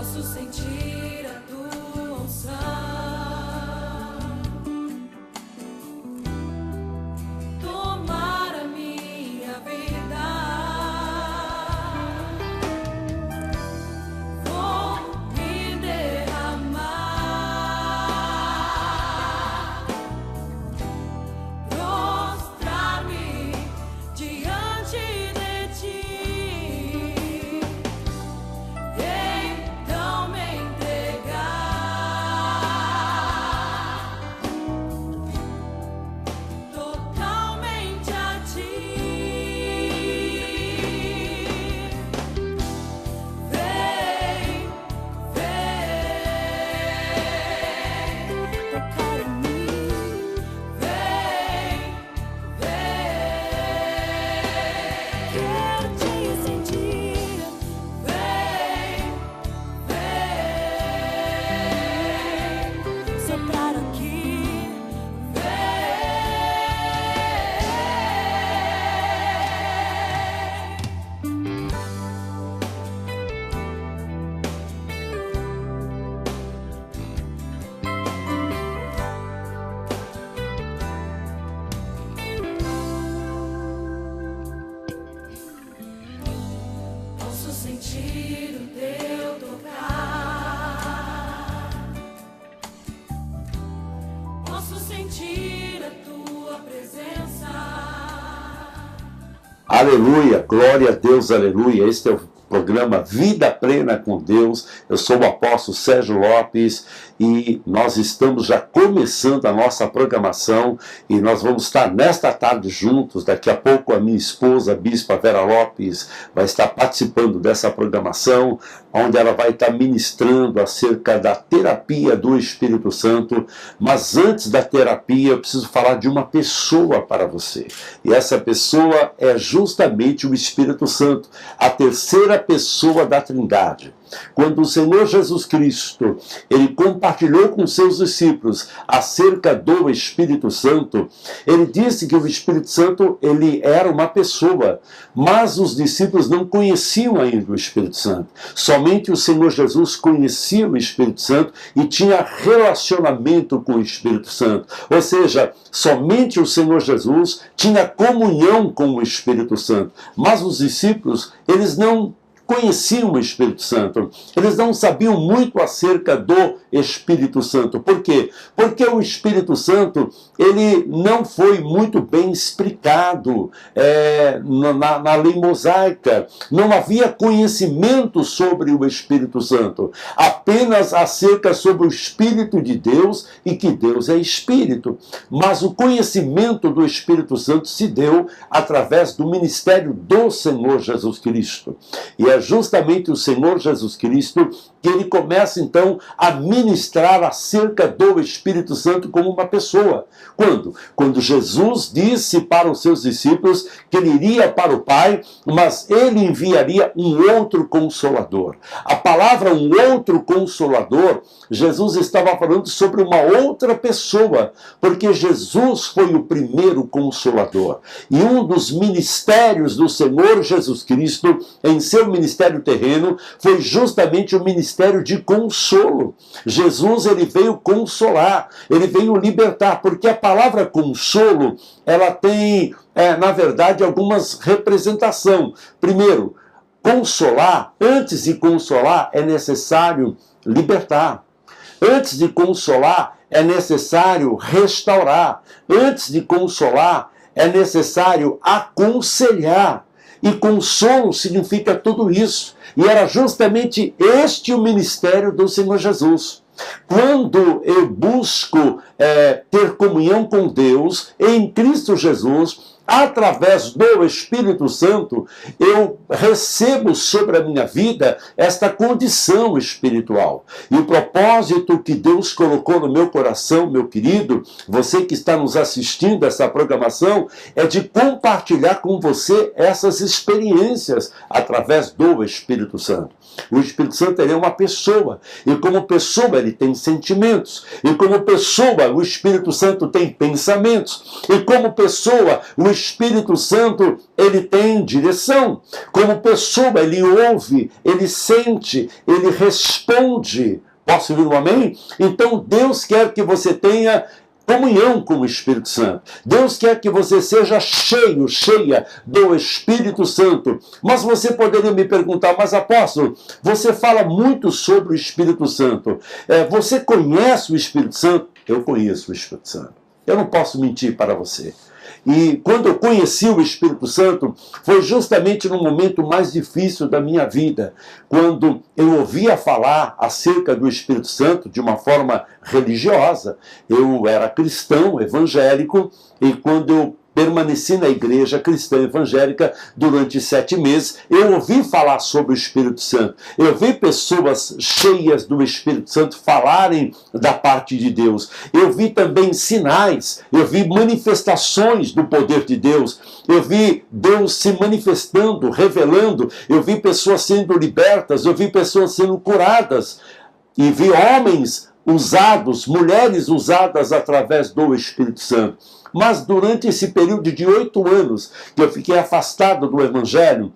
Posso sentir a tua unção tomar a minha vida. Vou me derramar, prostrar-me diante de ti. Então me entregar totalmente a ti. Vem, vem, tocar em mim. Vem, vem, quero te sentir. Vem, vem, soprar aqui. Posso sentir o teu tocar. Posso sentir a tua presença. Aleluia, glória a Deus, aleluia. Este é o programa Vida Plena com Deus. Eu sou o apóstolo Sérgio Lopes e nós estamos já começando a nossa programação e nós vamos estar nesta tarde juntos. Daqui a pouco a minha esposa, a Bispa Vera Lopes, vai estar participando dessa programação, onde ela vai estar ministrando acerca da terapia do Espírito Santo. Mas antes da terapia, eu preciso falar de uma pessoa para você. E essa pessoa é justamente o Espírito Santo, a terceira pessoa da Trindade. Quando o Senhor Jesus Cristo, ele compartilhou com seus discípulos acerca do Espírito Santo, ele disse que o Espírito Santo, ele era uma pessoa, mas os discípulos não conheciam ainda o Espírito Santo. Somente o Senhor Jesus conhecia o Espírito Santo e tinha relacionamento com o Espírito Santo. Ou seja, somente o Senhor Jesus tinha comunhão com o Espírito Santo. Mas os discípulos, eles não conheciam o Espírito Santo. Eles não sabiam muito acerca do Espírito Santo. Por quê? Porque o Espírito Santo, ele não foi muito bem explicado na lei mosaica. Não havia conhecimento sobre o Espírito Santo. Apenas acerca sobre o Espírito de Deus e que Deus é Espírito. Mas o conhecimento do Espírito Santo se deu através do ministério do Senhor Jesus Cristo. E é justamente o Senhor Jesus Cristo que ele começa então a ministrar acerca do Espírito Santo como uma pessoa. Quando? Quando Jesus disse para os seus discípulos que ele iria para o Pai, mas ele enviaria um outro Consolador. A palavra um outro Consolador, Jesus estava falando sobre uma outra pessoa, porque Jesus foi o primeiro Consolador. E um dos ministérios do Senhor Jesus Cristo, em seu ministério terreno, foi justamente o ministério de consolo. Jesus, ele veio consolar, ele veio libertar, porque a palavra consolo, ela tem, na verdade, algumas representações. Primeiro, consolar, antes de consolar, é necessário libertar. Antes de consolar, é necessário restaurar. Antes de consolar, é necessário aconselhar. E consolo significa tudo isso. E era justamente este o ministério do Senhor Jesus. Quando eu busco ter comunhão com Deus em Cristo Jesus, através do Espírito Santo, eu recebo sobre a minha vida esta condição espiritual. E o propósito que Deus colocou no meu coração, meu querido, você que está nos assistindo a essa programação, é de compartilhar com você essas experiências através do Espírito Santo. O Espírito Santo, ele é uma pessoa, e como pessoa ele tem sentimentos, e como pessoa o Espírito Santo tem pensamentos, e como pessoa o Espírito Santo, ele tem direção. Como pessoa, ele ouve, ele sente, ele responde. Posso ouvir um amém? Então Deus quer que você tenha comunhão com o Espírito Santo. Deus quer que você seja cheio, cheia do Espírito Santo. Mas você poderia me perguntar, mas apóstolo, você fala muito sobre o Espírito Santo. Você conhece o Espírito Santo? Eu conheço o Espírito Santo. Eu não posso mentir para você. E quando eu conheci o Espírito Santo, foi justamente no momento mais difícil da minha vida, quando eu ouvia falar acerca do Espírito Santo de uma forma religiosa. Eu era cristão, evangélico, e quando eu permaneci na igreja cristã evangélica durante 7 meses, eu ouvi falar sobre o Espírito Santo. Eu vi pessoas cheias do Espírito Santo falarem da parte de Deus. Eu vi também sinais, eu vi manifestações do poder de Deus. Eu vi Deus se manifestando, revelando. Eu vi pessoas sendo libertas, eu vi pessoas sendo curadas. E vi homens usados, mulheres usadas através do Espírito Santo. Mas durante esse período de 8 anos que eu fiquei afastado do Evangelho,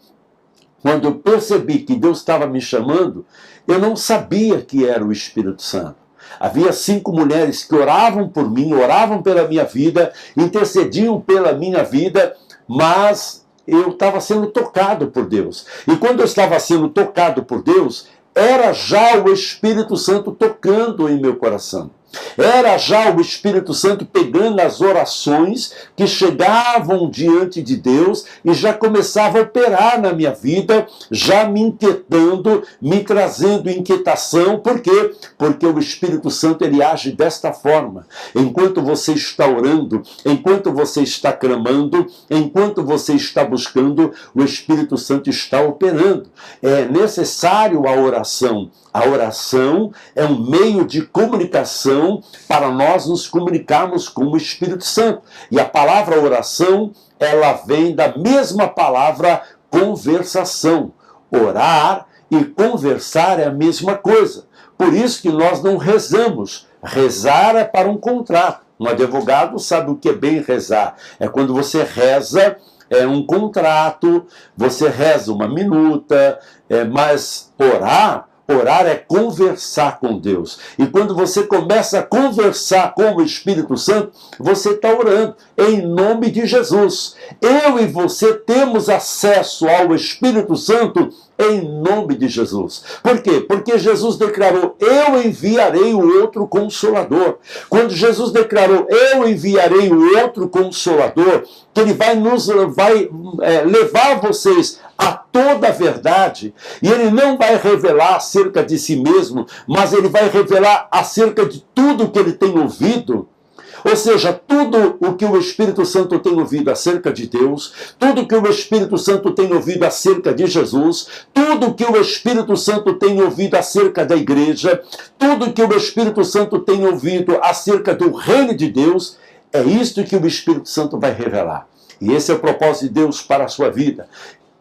quando eu percebi que Deus estava me chamando, eu não sabia que era o Espírito Santo. Havia 5 mulheres que oravam por mim, oravam pela minha vida, intercediam pela minha vida, mas eu estava sendo tocado por Deus. E quando eu estava sendo tocado por Deus, era já o Espírito Santo tocando em meu coração. Era já o Espírito Santo pegando as orações que chegavam diante de Deus e já começava a operar na minha vida, já me inquietando, me trazendo inquietação. Por quê? Porque o Espírito Santo ele age desta forma. Enquanto você está orando, enquanto você está clamando, enquanto você está buscando, o Espírito Santo está operando. É necessário a oração. A oração é um meio de comunicação para nós nos comunicarmos com o Espírito Santo. E a palavra oração, ela vem da mesma palavra conversação. Orar e conversar é a mesma coisa. Por isso que nós não rezamos. Rezar é para um contrato. Um advogado sabe o que é bem rezar. É quando você reza, é um contrato, você reza uma minuta, mas orar é conversar com Deus. E quando você começa a conversar com o Espírito Santo, você está orando em nome de Jesus. Eu e você temos acesso ao Espírito Santo em nome de Jesus. Por quê? Porque Jesus declarou, eu enviarei o outro Consolador. Quando Jesus declarou, eu enviarei o outro Consolador, que ele vai levar vocês a toda a verdade, e ele não vai revelar acerca de si mesmo, mas ele vai revelar acerca de tudo que ele tem ouvido. Ou seja, tudo o que o Espírito Santo tem ouvido acerca de Deus, tudo que o Espírito Santo tem ouvido acerca de Jesus, tudo que o Espírito Santo tem ouvido acerca da igreja, tudo que o Espírito Santo tem ouvido acerca do reino de Deus, é isto que o Espírito Santo vai revelar. E esse é o propósito de Deus para a sua vida.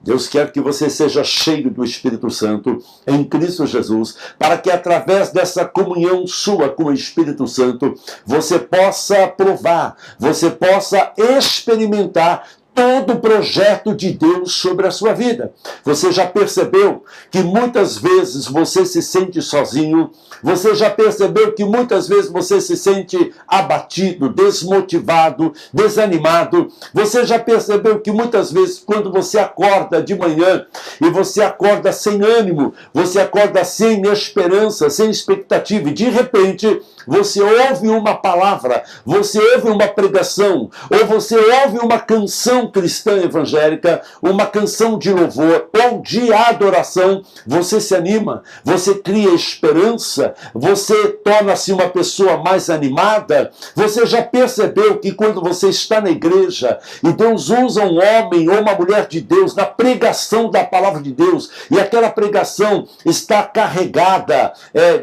Deus quer que você seja cheio do Espírito Santo em Cristo Jesus, para que através dessa comunhão sua com o Espírito Santo, você possa provar, você possa experimentar todo o projeto de Deus sobre a sua vida. Você já percebeu que muitas vezes você se sente sozinho? Você já percebeu que muitas vezes você se sente abatido, desmotivado, desanimado? Você já percebeu que muitas vezes quando você acorda de manhã e você acorda sem ânimo, você acorda sem esperança, sem expectativa, e de repente você ouve uma palavra, você ouve uma pregação, ou você ouve uma canção cristã evangélica, uma canção de louvor ou de adoração, você se anima, você cria esperança, você torna-se uma pessoa mais animada. Você já percebeu que quando você está na igreja e Deus usa um homem ou uma mulher de Deus na pregação da palavra de Deus, e aquela pregação está carregada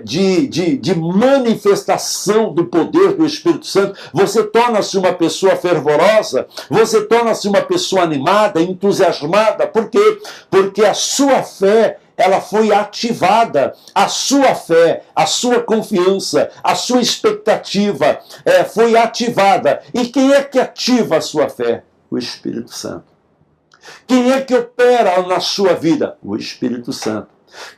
de manifestação do poder do Espírito Santo, você torna-se uma pessoa fervorosa, você torna-se uma pessoa animada, entusiasmada. Por quê? Porque a sua fé, ela foi ativada. A sua fé, a sua confiança, a sua expectativa foi ativada. E quem é que ativa a sua fé? O Espírito Santo. Quem é que opera na sua vida? O Espírito Santo.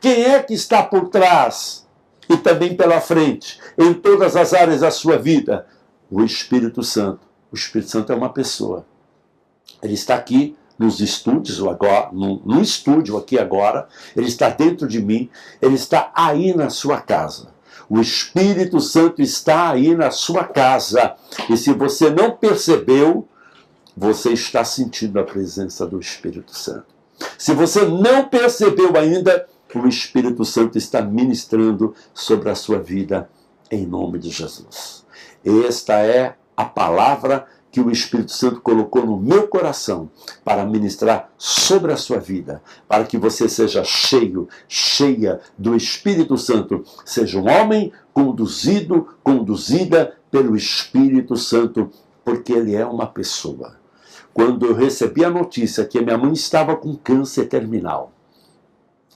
Quem é que está por trás e também pela frente, em todas as áreas da sua vida? O Espírito Santo. O Espírito Santo é uma pessoa. Ele está aqui nos estúdios, agora, no estúdio aqui agora, ele está dentro de mim, ele está aí na sua casa. O Espírito Santo está aí na sua casa. E se você não percebeu, você está sentindo a presença do Espírito Santo. Se você não percebeu ainda, o Espírito Santo está ministrando sobre a sua vida em nome de Jesus. Esta é a palavra que o Espírito Santo colocou no meu coração para ministrar sobre a sua vida, para que você seja cheio, cheia do Espírito Santo, seja um homem conduzido, conduzida pelo Espírito Santo, porque ele é uma pessoa. Quando eu recebi a notícia que a minha mãe estava com câncer terminal,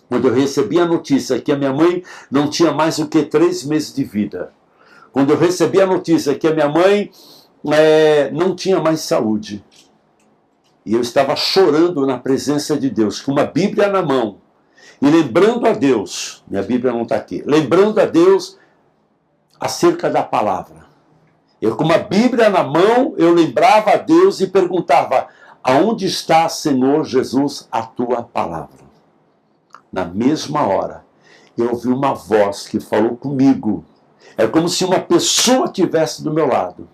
quando eu recebi a notícia que a minha mãe não tinha mais do que 3 meses de vida, quando eu recebi a notícia que a minha mãe não tinha mais saúde, e eu estava chorando na presença de Deus, com uma Bíblia na mão, e lembrando a Deus, minha Bíblia não está aqui, lembrando a Deus acerca da palavra. Eu com uma Bíblia na mão, eu lembrava a Deus e perguntava: aonde está, Senhor Jesus, a tua palavra? Na mesma hora, eu ouvi uma voz que falou comigo. É como se uma pessoa estivesse do meu lado.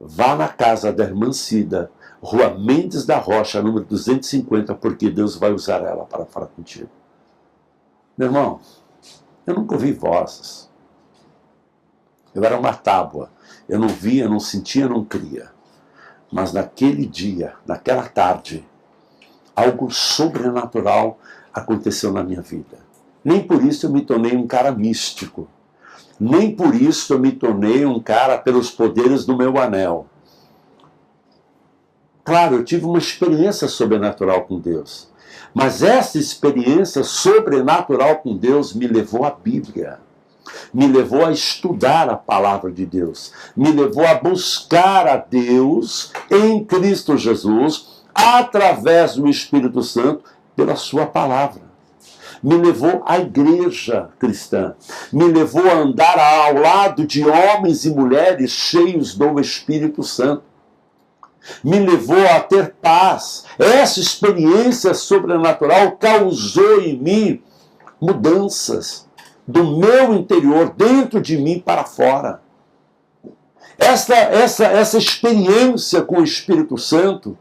Vá na casa da irmã Cida, Rua Mendes da Rocha, número 250, porque Deus vai usar ela para falar contigo. Meu irmão, eu nunca ouvi vozes. Eu era uma tábua. Eu não via, não sentia, não cria. Mas naquele dia, naquela tarde, algo sobrenatural aconteceu na minha vida. Nem por isso eu me tornei um cara místico. Nem por isso eu me tornei um cara pelos poderes do meu anel. Claro, eu tive uma experiência sobrenatural com Deus. Mas essa experiência sobrenatural com Deus me levou à Bíblia. Me levou a estudar a palavra de Deus. Me levou a buscar a Deus em Cristo Jesus, através do Espírito Santo, pela sua palavra. Me levou à igreja cristã, me levou a andar ao lado de homens e mulheres cheios do Espírito Santo, me levou a ter paz. Essa experiência sobrenatural causou em mim mudanças do meu interior, dentro de mim para fora. Essa experiência com o Espírito Santo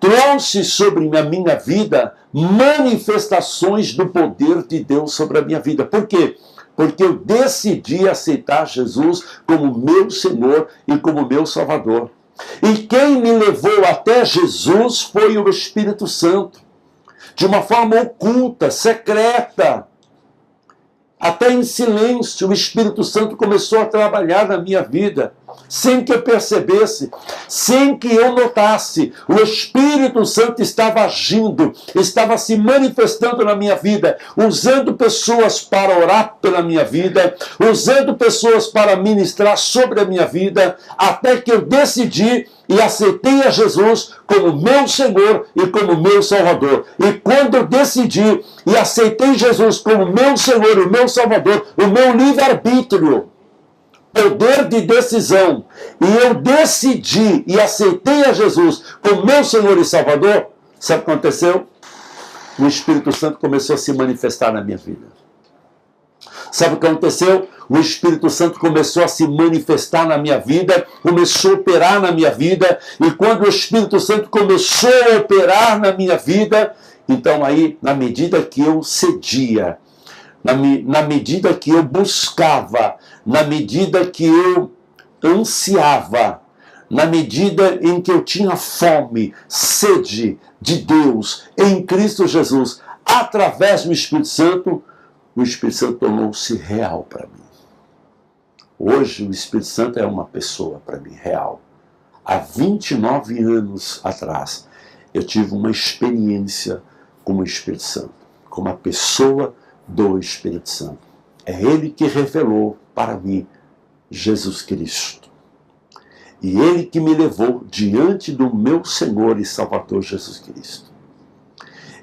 trouxe sobre a minha vida manifestações do poder de Deus sobre a minha vida. Por quê? Porque eu decidi aceitar Jesus como meu Senhor e como meu Salvador. E quem me levou até Jesus foi o Espírito Santo. De uma forma oculta, secreta, até em silêncio, o Espírito Santo começou a trabalhar na minha vida, sem que eu percebesse, sem que eu notasse. O Espírito Santo estava agindo, estava se manifestando na minha vida, usando pessoas para orar pela minha vida, usando pessoas para ministrar sobre a minha vida, até que eu decidi e aceitei a Jesus como meu Senhor e como meu Salvador. E quando eu decidi e aceitei Jesus como meu Senhor e meu Salvador, o meu livre-arbítrio, poder de decisão, e eu decidi e aceitei a Jesus como meu Senhor e Salvador, sabe o que aconteceu? O Espírito Santo começou a se manifestar na minha vida. Sabe o que aconteceu? O Espírito Santo começou a se manifestar na minha vida, começou a operar na minha vida, e quando o Espírito Santo começou a operar na minha vida, então aí, na medida que eu cedia, na medida que eu buscava, na medida que eu ansiava, na medida em que eu tinha fome, sede de Deus, em Cristo Jesus, através do Espírito Santo, o Espírito Santo tornou-se real para mim. Hoje o Espírito Santo é uma pessoa para mim, real. Há 29 anos atrás, eu tive uma experiência com o Espírito Santo, com uma pessoa do Espírito Santo. É Ele que revelou para mim Jesus Cristo. E Ele que me levou diante do meu Senhor e Salvador Jesus Cristo.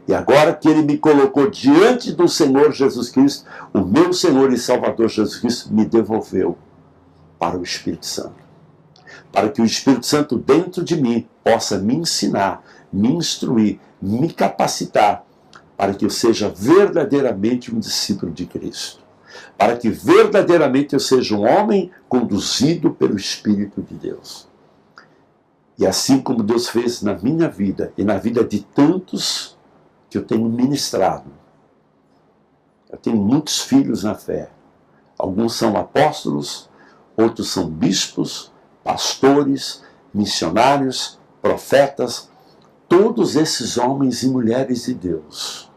E agora que Ele me colocou diante do Senhor Jesus Cristo, o meu Senhor e Salvador Jesus Cristo me devolveu para o Espírito Santo. Para que o Espírito Santo dentro de mim possa me ensinar, me instruir, me capacitar, para que eu seja verdadeiramente um discípulo de Cristo. Para que verdadeiramente eu seja um homem conduzido pelo Espírito de Deus. E assim como Deus fez na minha vida e na vida de tantos que eu tenho ministrado. Eu tenho muitos filhos na fé. Alguns são apóstolos, outros são bispos, pastores, missionários, profetas, todos esses homens e mulheres de Deus,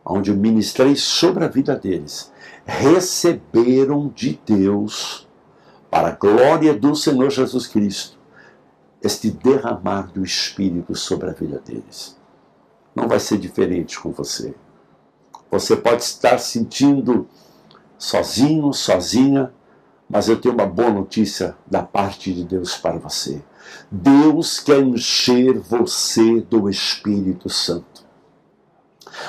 onde eu ministrei sobre a vida deles, receberam de Deus, para a glória do Senhor Jesus Cristo, este derramar do Espírito sobre a vida deles. Não vai ser diferente com você. Você pode estar sentindo sozinho, sozinha, mas eu tenho uma boa notícia da parte de Deus para você. Deus quer encher você do Espírito Santo.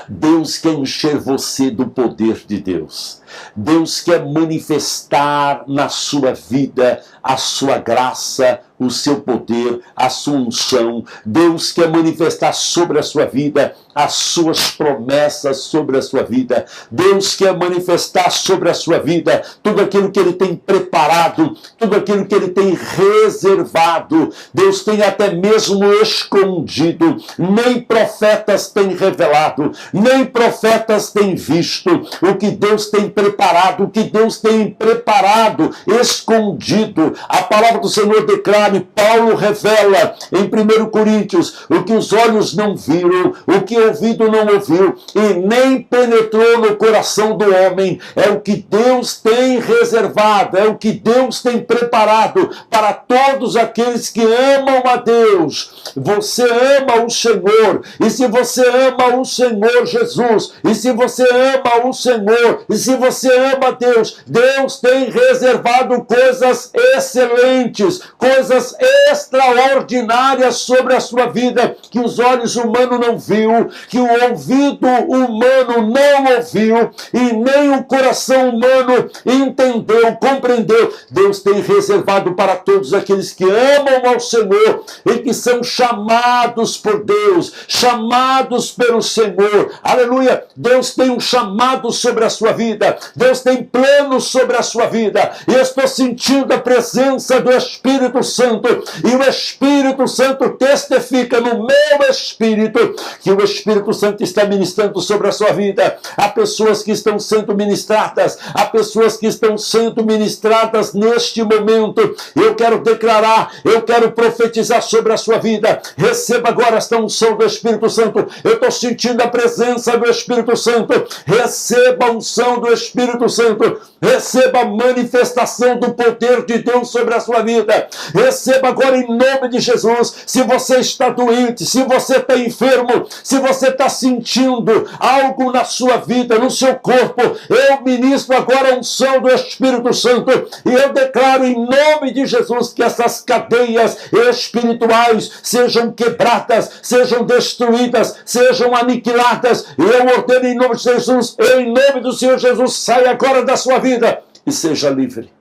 Deus quer encher você do poder de Deus. Deus quer manifestar na sua vida a sua graça, o seu poder, a sua unção. Deus quer manifestar sobre a sua vida as suas promessas sobre a sua vida. Deus quer manifestar sobre a sua vida tudo aquilo que Ele tem preparado, tudo aquilo que Ele tem reservado. Deus tem até mesmo escondido. Nem profetas têm revelado, nem profetas têm visto o que Deus tem preparado, o que Deus tem preparado, escondido. A palavra do Senhor declara, e Paulo revela em 1 Coríntios, o que os olhos não viram, o que o ouvido não ouviu, e nem penetrou no coração do homem, é o que Deus tem reservado, é o que Deus tem preparado para todos aqueles que amam a Deus. Você ama o Senhor, e se você ama o Senhor Jesus, e se você ama o Senhor, e se você ama Deus, Deus tem reservado coisas excelentes, coisas extraordinárias sobre a sua vida, que os olhos humanos não viu, que o ouvido humano não ouviu, e nem o coração humano entendeu, compreendeu. Deus tem reservado para todos aqueles que amam ao Senhor, e que são chamados por Deus, chamados pelo Senhor. Aleluia! Deus tem um chamado sobre a sua vida, Deus tem planos sobre a sua vida, e eu estou sentindo a presença do Espírito Santo, e o Espírito Santo testifica no meu espírito que o Espírito Santo está ministrando sobre a sua vida. Há pessoas que estão sendo ministradas, há pessoas que estão sendo ministradas neste momento. Eu quero declarar, eu quero profetizar sobre a sua vida. Receba agora esta unção do Espírito Santo. Eu estou sentindo a presença do Espírito Santo. Receba a unção do Espírito Santo. Receba a manifestação do poder de Deus sobre a sua vida. Receba agora em nome de Jesus. Se você está doente, se você está enfermo, se você está sentindo algo na sua vida, no seu corpo, eu ministro agora a unção do Espírito Santo, e eu declaro em nome de Jesus que essas cadeias espirituais sejam quebradas, sejam destruídas, sejam aniquiladas. E eu ordeno em nome de Jesus, em nome do Senhor Jesus, saia agora da sua vida e seja livre.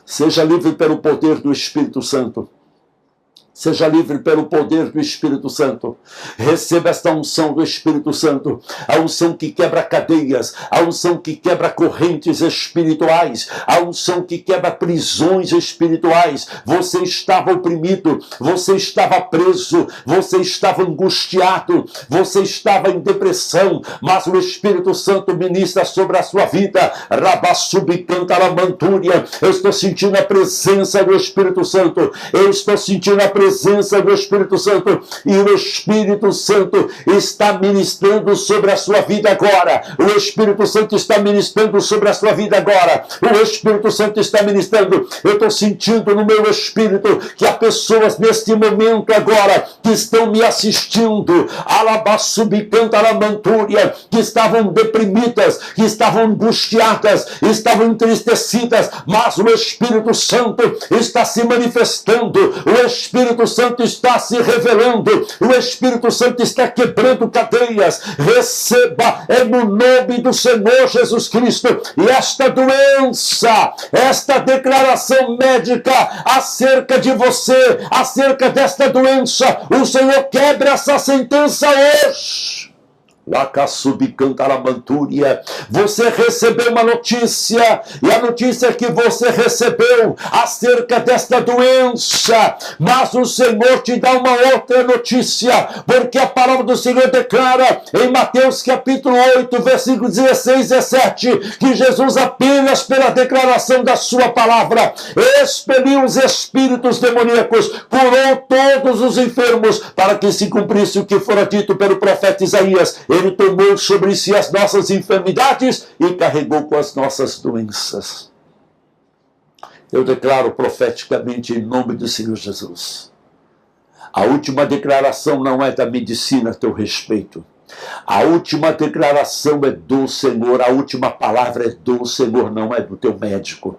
Seja livre pelo poder do Espírito Santo. Seja livre pelo poder do Espírito Santo. Receba esta unção do Espírito Santo. A unção que quebra cadeias. A unção que quebra correntes espirituais. A unção que quebra prisões espirituais. Você estava oprimido. Você estava preso. Você estava angustiado. Você estava em depressão. Mas o Espírito Santo ministra sobre a sua vida. Rabassubicanta lamantúria. Eu estou sentindo a presença do Espírito Santo. Eu estou sentindo a presença presença do Espírito Santo, e o Espírito Santo está ministrando sobre a sua vida agora. O Espírito Santo está ministrando sobre a sua vida agora. O Espírito Santo está ministrando. Eu estou sentindo no meu espírito que há pessoas neste momento agora que estão me assistindo, alabassubicantaramanturia, que estavam deprimidas, que estavam angustiadas, estavam entristecidas, mas o Espírito Santo está se manifestando, o Espírito Santo está se revelando, o Espírito Santo está quebrando cadeias. Receba, é no nome do Senhor Jesus Cristo. E esta doença, esta declaração médica acerca de você, acerca desta doença, o Senhor quebra essa sentença hoje. Você recebeu uma notícia, e a notícia que você recebeu acerca desta doença, mas o Senhor te dá uma outra notícia, porque a palavra do Senhor declara em Mateus capítulo 8, versículo 16 e 17, que Jesus apenas pela declaração da sua palavra expeliu os espíritos demoníacos, curou todos os enfermos, para que se cumprisse o que fora dito pelo profeta Isaías. Ele tomou sobre si as nossas enfermidades e carregou com as nossas doenças. Eu declaro profeticamente em nome do Senhor Jesus. A última declaração não é da medicina a teu respeito. A última declaração é do Senhor. A última palavra é do Senhor, não é do teu médico.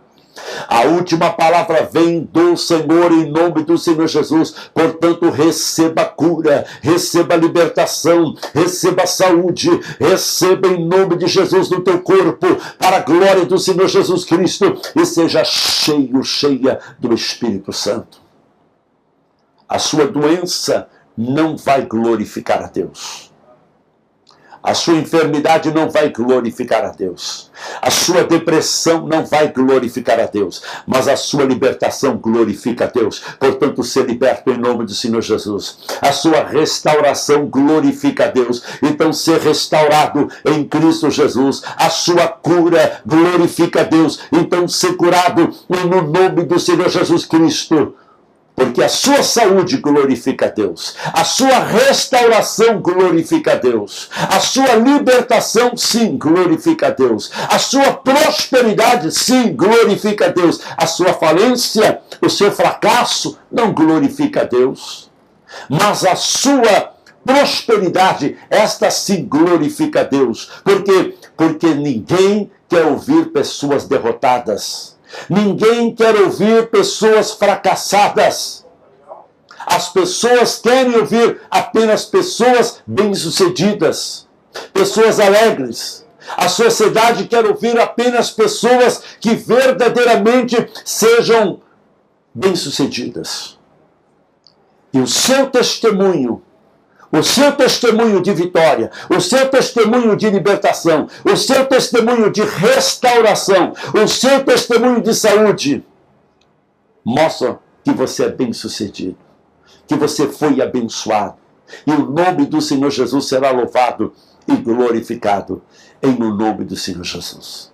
A última palavra vem do Senhor em nome do Senhor Jesus. Portanto, receba cura, receba libertação, receba saúde, receba em nome de Jesus no teu corpo, para a glória do Senhor Jesus Cristo, e seja cheio, cheia do Espírito Santo. A sua doença não vai glorificar a Deus. A sua enfermidade não vai glorificar a Deus. A sua depressão não vai glorificar a Deus. Mas a sua libertação glorifica a Deus. Portanto, ser liberto em nome do Senhor Jesus. A sua restauração glorifica a Deus. Então, ser restaurado em Cristo Jesus. A sua cura glorifica a Deus. Então, ser curado no nome do Senhor Jesus Cristo. Porque a sua saúde glorifica a Deus, a sua restauração glorifica a Deus, a sua libertação, sim, glorifica a Deus, a sua prosperidade, sim, glorifica a Deus, a sua falência, o seu fracasso, não glorifica a Deus, mas a sua prosperidade, esta sim glorifica a Deus. Por quê? Porque ninguém quer ouvir pessoas derrotadas. Ninguém quer ouvir pessoas fracassadas. As pessoas querem ouvir apenas pessoas bem-sucedidas, pessoas alegres. A sociedade quer ouvir apenas pessoas que verdadeiramente sejam bem-sucedidas. E o seu testemunho de vitória, o seu testemunho de libertação, o seu testemunho de restauração, o seu testemunho de saúde, mostra que você é bem-sucedido, que você foi abençoado, e o nome do Senhor Jesus será louvado e glorificado em o nome do Senhor Jesus.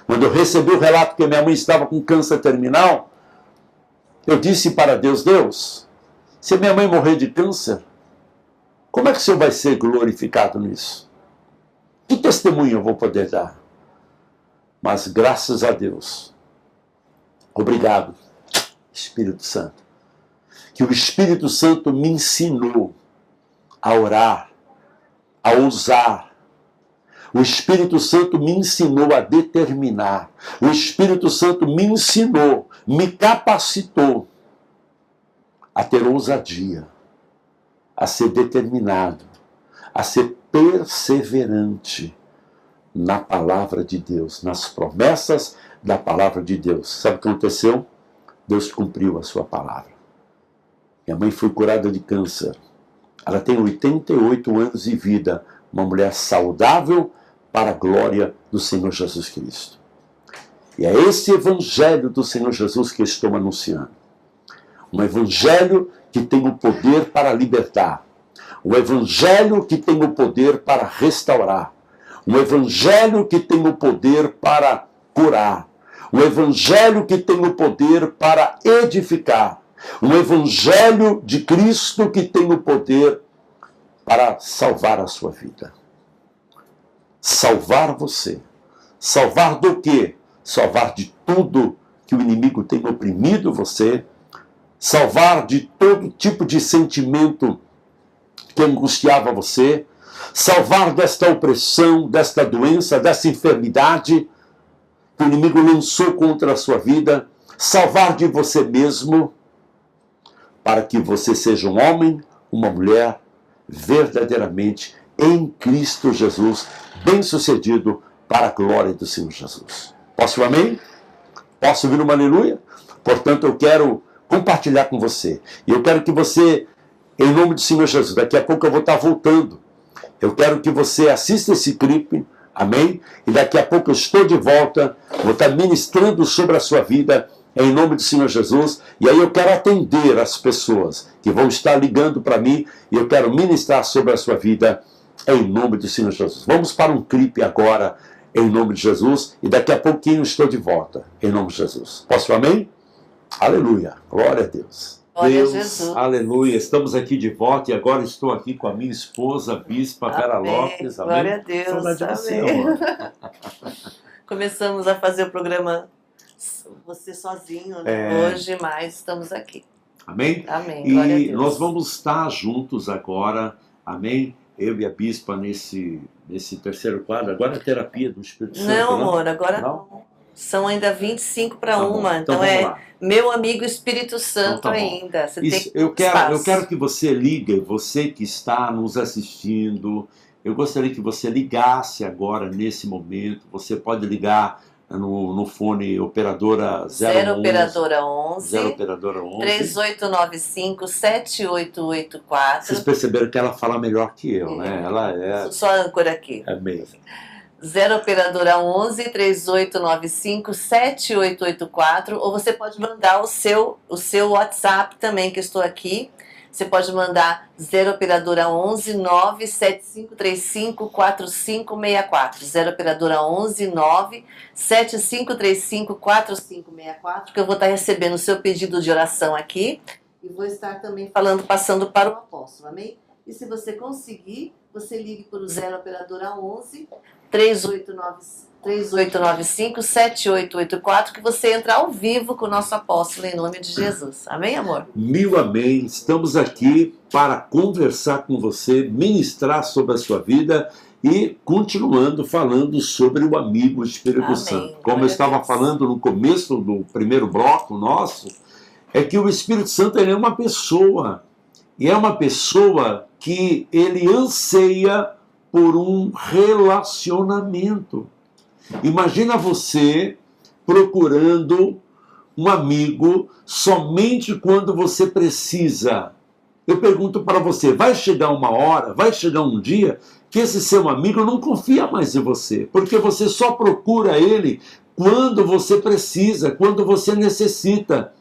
Quando eu recebi o relato que minha mãe estava com câncer terminal, eu disse para Deus: Deus, se minha mãe morrer de câncer, como é que o Senhor vai ser glorificado nisso? Que testemunho eu vou poder dar? Mas graças a Deus, obrigado, Espírito Santo, que o Espírito Santo me ensinou a orar, a ousar. O Espírito Santo me ensinou a determinar. O Espírito Santo me ensinou, me capacitou a ter ousadia, a ser determinado, a ser perseverante na palavra de Deus, nas promessas da palavra de Deus. Sabe o que aconteceu? Deus cumpriu a sua palavra. Minha mãe foi curada de câncer. Ela tem 88 anos de vida, uma mulher saudável para a glória do Senhor Jesus Cristo. E é esse evangelho do Senhor Jesus que estou anunciando. Um evangelho que tem o poder para libertar, um evangelho que tem o poder para restaurar, um evangelho que tem o poder para curar, um evangelho que tem o poder para edificar, Um evangelho de Cristo que tem o poder para salvar a sua vida. Salvar você. Salvar do quê? Salvar de tudo que o inimigo tem oprimido você. Salvar de todo tipo de sentimento que angustiava você. Salvar desta opressão, desta doença, dessa enfermidade que o inimigo lançou contra a sua vida. Salvar de você mesmo, para que você seja um homem, uma mulher, verdadeiramente em Cristo Jesus, bem-sucedido para a glória do Senhor Jesus. Posso ir um amém? Posso ouvir uma aleluia? Portanto, eu quero compartilhar com você. E eu quero que você, em nome do Senhor Jesus, daqui a pouco eu vou estar voltando. Eu quero que você assista esse clipe, amém? E daqui a pouco eu estou de volta, vou estar ministrando sobre a sua vida, em nome do Senhor Jesus. E aí eu quero atender as pessoas que vão estar ligando para mim e eu quero ministrar sobre a sua vida, em nome do Senhor Jesus. Vamos para um clipe agora, em nome de Jesus, e daqui a pouquinho estou de volta, em nome de Jesus. Posso, amém? Aleluia, glória a Deus. Glória a Deus, Jesus. aleluia, estamos aqui de volta e agora estou aqui com a minha esposa, a Bispa Vera Amém. Lopes. Amém? Glória a Deus. Saudade de você, Amém. amor. Começamos a fazer o programa você sozinho, né? Hoje, mas estamos aqui. Amém? Amém. Glória a E Deus. nós vamos estar juntos agora, amém? Eu e a Bispa nesse terceiro quadro. Agora é a terapia do Espírito Santo. Não, né? amor, agora Não? não. São ainda 25 para Tá bom. uma. Então vamos é lá. meu amigo Espírito Santo tá bom. ainda. Você Isso, tem eu espaço. quero que você ligue, você que está nos assistindo, eu gostaria que você ligasse agora, nesse momento. Você pode ligar no fone operadora 0 011, operadora 11 0 operadora 11. 3895 7884. Vocês perceberam que ela fala melhor que eu, né? Ela é... Sou só âncora aqui. É mesmo. 0 operadora 11 3895 7884, ou você pode mandar o seu WhatsApp também, que estou aqui. Você pode mandar 0 operadora 11 97535 4564. 0 operadora 11 97535 4564, que eu vou estar recebendo o seu pedido de oração aqui e vou estar também passando para o apóstolo, amém? E se você conseguir, você ligue para o 0 operadora 11 3895 7884, que você entra ao vivo com o nosso apóstolo em nome de Jesus. Amém, amor? Mil amém. Estamos aqui para conversar com você, ministrar sobre a sua vida e continuando falando sobre o amigo Espírito Amém. Santo. Como Glória eu a estava Deus. falando no começo do primeiro bloco nosso, é que o Espírito Santo ele é uma pessoa. E é uma pessoa que ele anseia por um relacionamento. Imagina você procurando um amigo somente quando você precisa. Eu pergunto para você, vai chegar uma hora, vai chegar um dia que esse seu amigo não confia mais em você, porque você só procura ele quando você precisa, quando você necessita.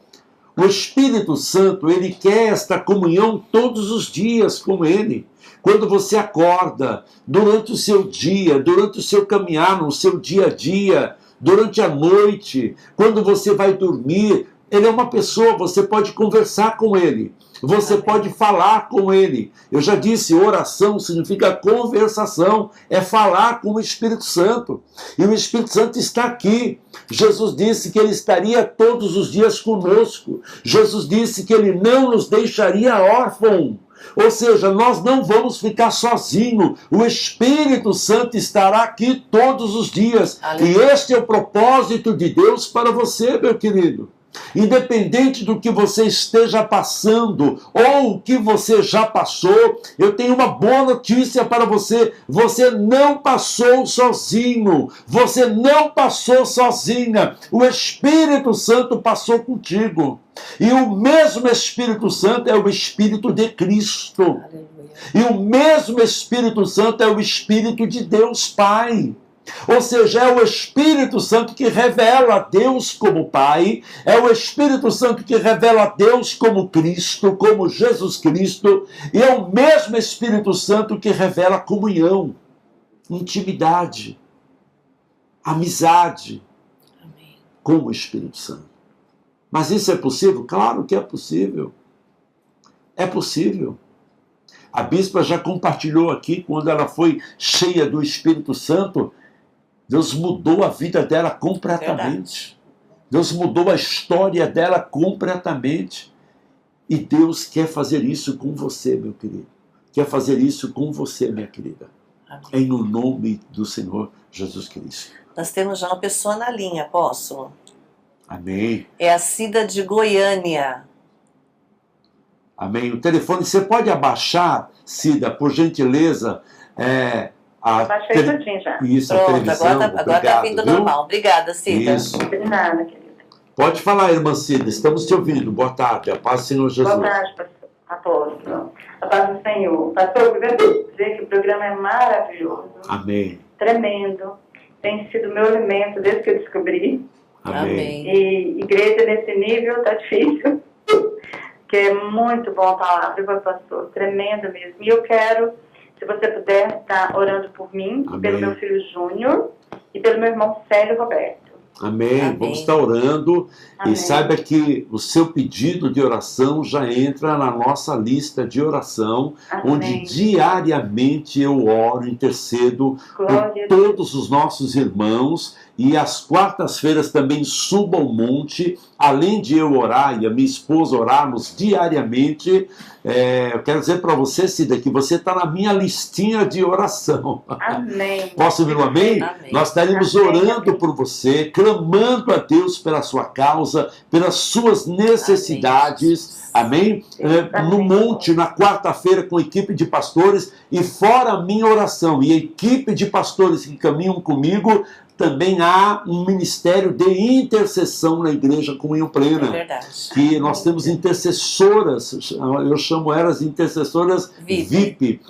O Espírito Santo, ele quer esta comunhão todos os dias com ele. Quando você acorda, durante o seu dia, durante o seu caminhar, no seu dia a dia, durante a noite, quando você vai dormir, ele é uma pessoa, você pode conversar com ele, você Amém. pode falar com ele. Eu já disse, oração significa conversação, é falar com o Espírito Santo. E o Espírito Santo está aqui. Jesus disse que ele estaria todos os dias conosco. Jesus disse que ele não nos deixaria órfãos. Ou seja, nós não vamos ficar sozinhos. O Espírito Santo estará aqui todos os dias. Aleluia. E este é o propósito de Deus para você, meu querido. Independente do que você esteja passando ou o que você já passou, eu tenho uma boa notícia para você. Você não passou sozinho. Você não passou sozinha. O Espírito Santo passou contigo. E o mesmo Espírito Santo é o Espírito de Cristo. Aleluia. E o mesmo Espírito Santo é o Espírito de Deus Pai. Ou seja, é o Espírito Santo que revela a Deus como Pai, é o Espírito Santo que revela a Deus como Cristo, como Jesus Cristo, e é o mesmo Espírito Santo que revela comunhão, intimidade, amizade Amém. com o Espírito Santo. Mas isso é possível? Claro que é possível. É possível. A bispa já compartilhou aqui, quando ela foi cheia do Espírito Santo, Deus mudou a vida dela completamente. Deus mudou a história dela completamente. E Deus quer fazer isso com você, meu querido. Quer fazer isso com você, minha querida. Amém. Em o nome do Senhor Jesus Cristo. Nós temos já uma pessoa na linha, apóstolo. Amém. É a Cida de Goiânia. Amém. O telefone, você pode abaixar, Cida, por gentileza, Baixei tudinho já. Isso, a Pronto, televisão. agora tá Obrigado, vindo viu? normal. Obrigada, Cida. Isso. De nada, querida. Pode falar, irmã Cida, estamos te ouvindo. Boa tarde, a paz do Senhor Jesus. Boa tarde, pastor. Apóstolo. A paz do Senhor. Pastor, eu queria dizer que o programa é maravilhoso, Amém. tremendo. Tem sido meu alimento desde que eu descobri. Amém. E igreja nesse nível tá difícil. Que é muito bom a palavra, viu, pastor? Tremendo mesmo. E eu quero, se você puder, estar orando por mim, e pelo meu filho Júnior e pelo meu irmão Célio Roberto. Amém. Amém. Vamos estar orando. Amém. E saiba que o seu pedido de oração já entra na nossa lista de oração, Amém. onde diariamente eu oro, intercedo Glória a por Deus. todos os nossos irmãos. E às quartas-feiras também subo ao monte, além de eu orar e a minha esposa orarmos diariamente. Eu quero dizer para você, Cida, que você está na minha listinha de oração. Amém. Posso ouvir um amém? Amém. Nós estaremos Amém. orando por você, clamando a Deus pela sua causa, pelas suas necessidades. Amém? No Amém. monte, na quarta-feira, com a equipe de pastores, e fora a minha oração e a equipe de pastores que caminham comigo, também há um ministério de intercessão na Igreja Comunhão É Plena. verdade. Que nós temos intercessoras, eu chamo elas de intercessoras VIP.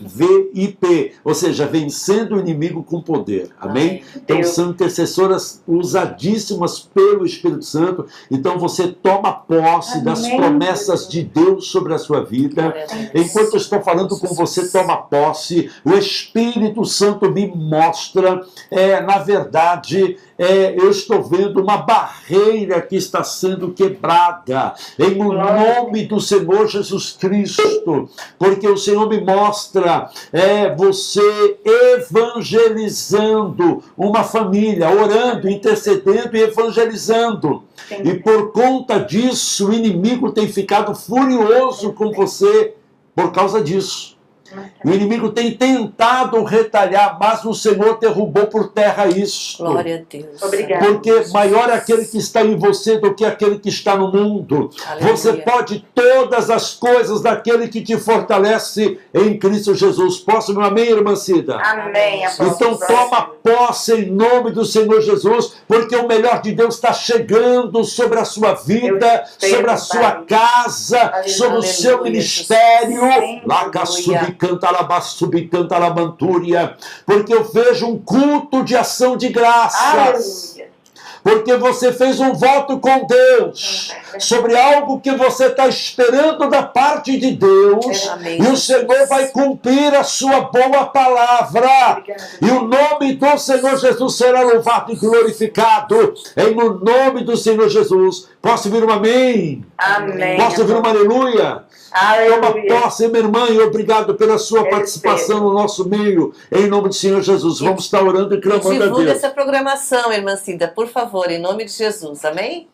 VIP, ou seja, vencendo o inimigo com poder. Amém? Então Deus. são intercessoras usadíssimas pelo Espírito Santo. Então você toma posse das Amém. promessas de Deus sobre a sua vida. Glória a Deus. Enquanto eu estou falando com você, toma posse. O Espírito Santo me mostra, na verdade, eu estou vendo uma barreira que está sendo quebrada. Em o nome do Senhor Jesus Cristo. Porque o Senhor me mostra você evangelizando uma família, orando, intercedendo e evangelizando. Sim. E por conta disso, o inimigo tem ficado furioso com você por causa disso. O inimigo tem tentado retalhar, mas o Senhor derrubou por terra isso. Glória a Deus. Obrigada. Porque maior é aquele que está em você do que aquele que está no mundo. Aleluia. Você pode todas as coisas daquele que te fortalece em Cristo Jesus. Posso, meu amém, irmã Cida? Amém, apóstolo. Então toma posse em nome do Senhor Jesus, porque o melhor de Deus está chegando sobre a sua vida, Eu sei, sobre a Pai. sua casa, Aleluia. sobre o seu Aleluia, ministério. Jesus. Laca Aleluia. subcanta labastubicanta labantúria. Porque eu vejo um culto de ação de graças. Aleluia. Porque você fez um voto com Deus sobre algo que você está esperando da parte de Deus. Amém. E o Senhor vai cumprir a sua boa palavra. E o nome do Senhor Jesus será louvado e glorificado. Em o nome do Senhor Jesus. Posso ouvir um amém? Amém. Posso ouvir um aleluia? Toma Aleluia. posse, minha irmã, e obrigado pela sua Eu participação no nosso meio. Em nome do Senhor Jesus. Vamos estar orando e E clamando a divulga Deus. essa programação, irmã Cida, por favor, em nome de Jesus. Amém?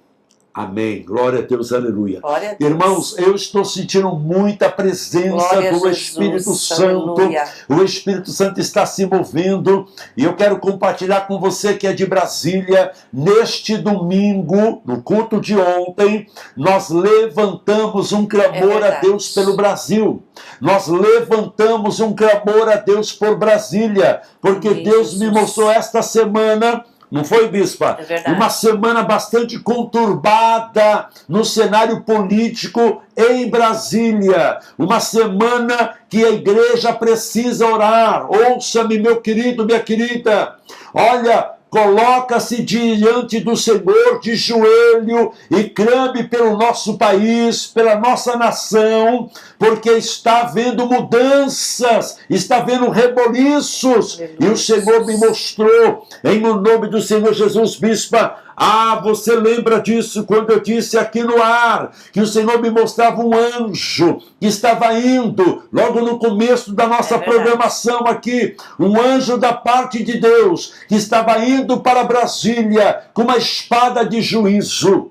Amém. Glória a Deus, aleluia. Glória a Deus. Irmãos, eu estou sentindo muita presença Glória a do Jesus, Espírito Santo. aleluia. O Espírito Santo está se movendo e eu quero compartilhar com você que é de Brasília. Neste domingo, no culto de ontem, nós levantamos um clamor a verdade. Deus pelo Brasil. Nós levantamos um clamor a Deus por Brasília, porque Amém, Deus me Jesus. mostrou esta semana. Não foi, bispa? É verdade. Uma semana bastante conturbada no cenário político em Brasília. Uma semana que a igreja precisa orar. Ouça-me, meu querido, minha querida. Olha, coloca-se diante do Senhor de joelho e clame pelo nosso país, pela nossa nação, porque está havendo mudanças, está havendo reboliços. Aleluia. E o Senhor me mostrou, em o nome do Senhor Jesus, bispa, Ah, você lembra disso quando eu disse aqui no ar que o Senhor me mostrava um anjo que estava indo, logo no começo da nossa programação aqui, um anjo da parte de Deus que estava indo para Brasília com uma espada de juízo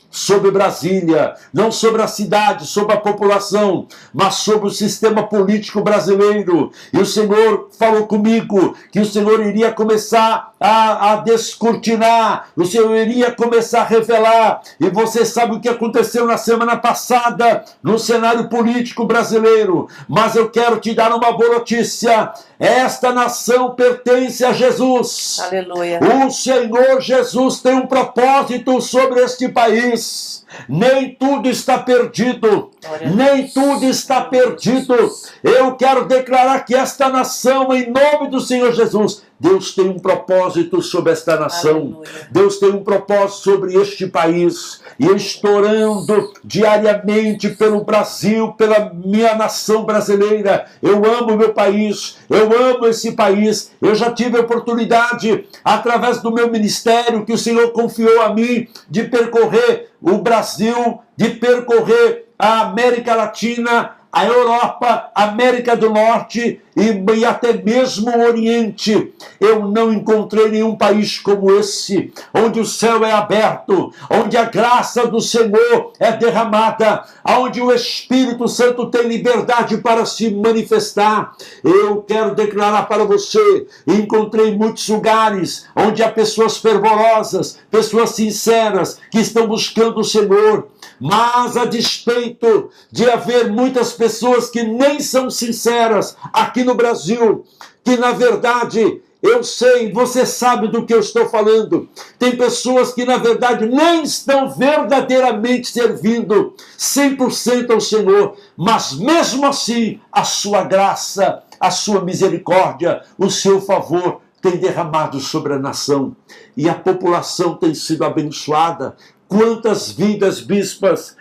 sobre Brasília, não sobre a cidade, sobre a população, mas sobre o sistema político brasileiro. E o Senhor falou comigo que o Senhor iria começar a descortinar, o Senhor iria começar a revelar. E você sabe o que aconteceu na semana passada no cenário político brasileiro. Mas eu quero te dar uma boa notícia. Esta nação pertence a Jesus. Aleluia. O Senhor Jesus tem um propósito sobre este país. Nem tudo está perdido. Nem tudo está perdido. Eu quero declarar que esta nação, em nome do Senhor Jesus, Deus tem um propósito sobre esta nação. Aleluia. Deus tem um propósito sobre este país. E eu estou orando diariamente pelo Brasil, pela minha nação brasileira. Eu amo meu país. Eu amo esse país. Eu já tive a oportunidade, através do meu ministério, que o Senhor confiou a mim, de percorrer o Brasil, de percorrer a América Latina, a Europa, a América do Norte e até mesmo o Oriente. Eu não encontrei nenhum país como esse, onde o céu é aberto, onde a graça do Senhor é derramada, onde o Espírito Santo tem liberdade para se manifestar. Eu quero declarar para você, encontrei muitos lugares onde há pessoas fervorosas, pessoas sinceras, que estão buscando o Senhor. Mas a despeito de haver muitas pessoas que nem são sinceras aqui no Brasil, que na verdade, eu sei, você sabe do que eu estou falando, tem pessoas que na verdade nem estão verdadeiramente servindo 100% ao Senhor, mas mesmo assim a sua graça, a sua misericórdia, o seu favor tem derramado sobre a nação e a população tem sido abençoada. Quantas vidas, bispas,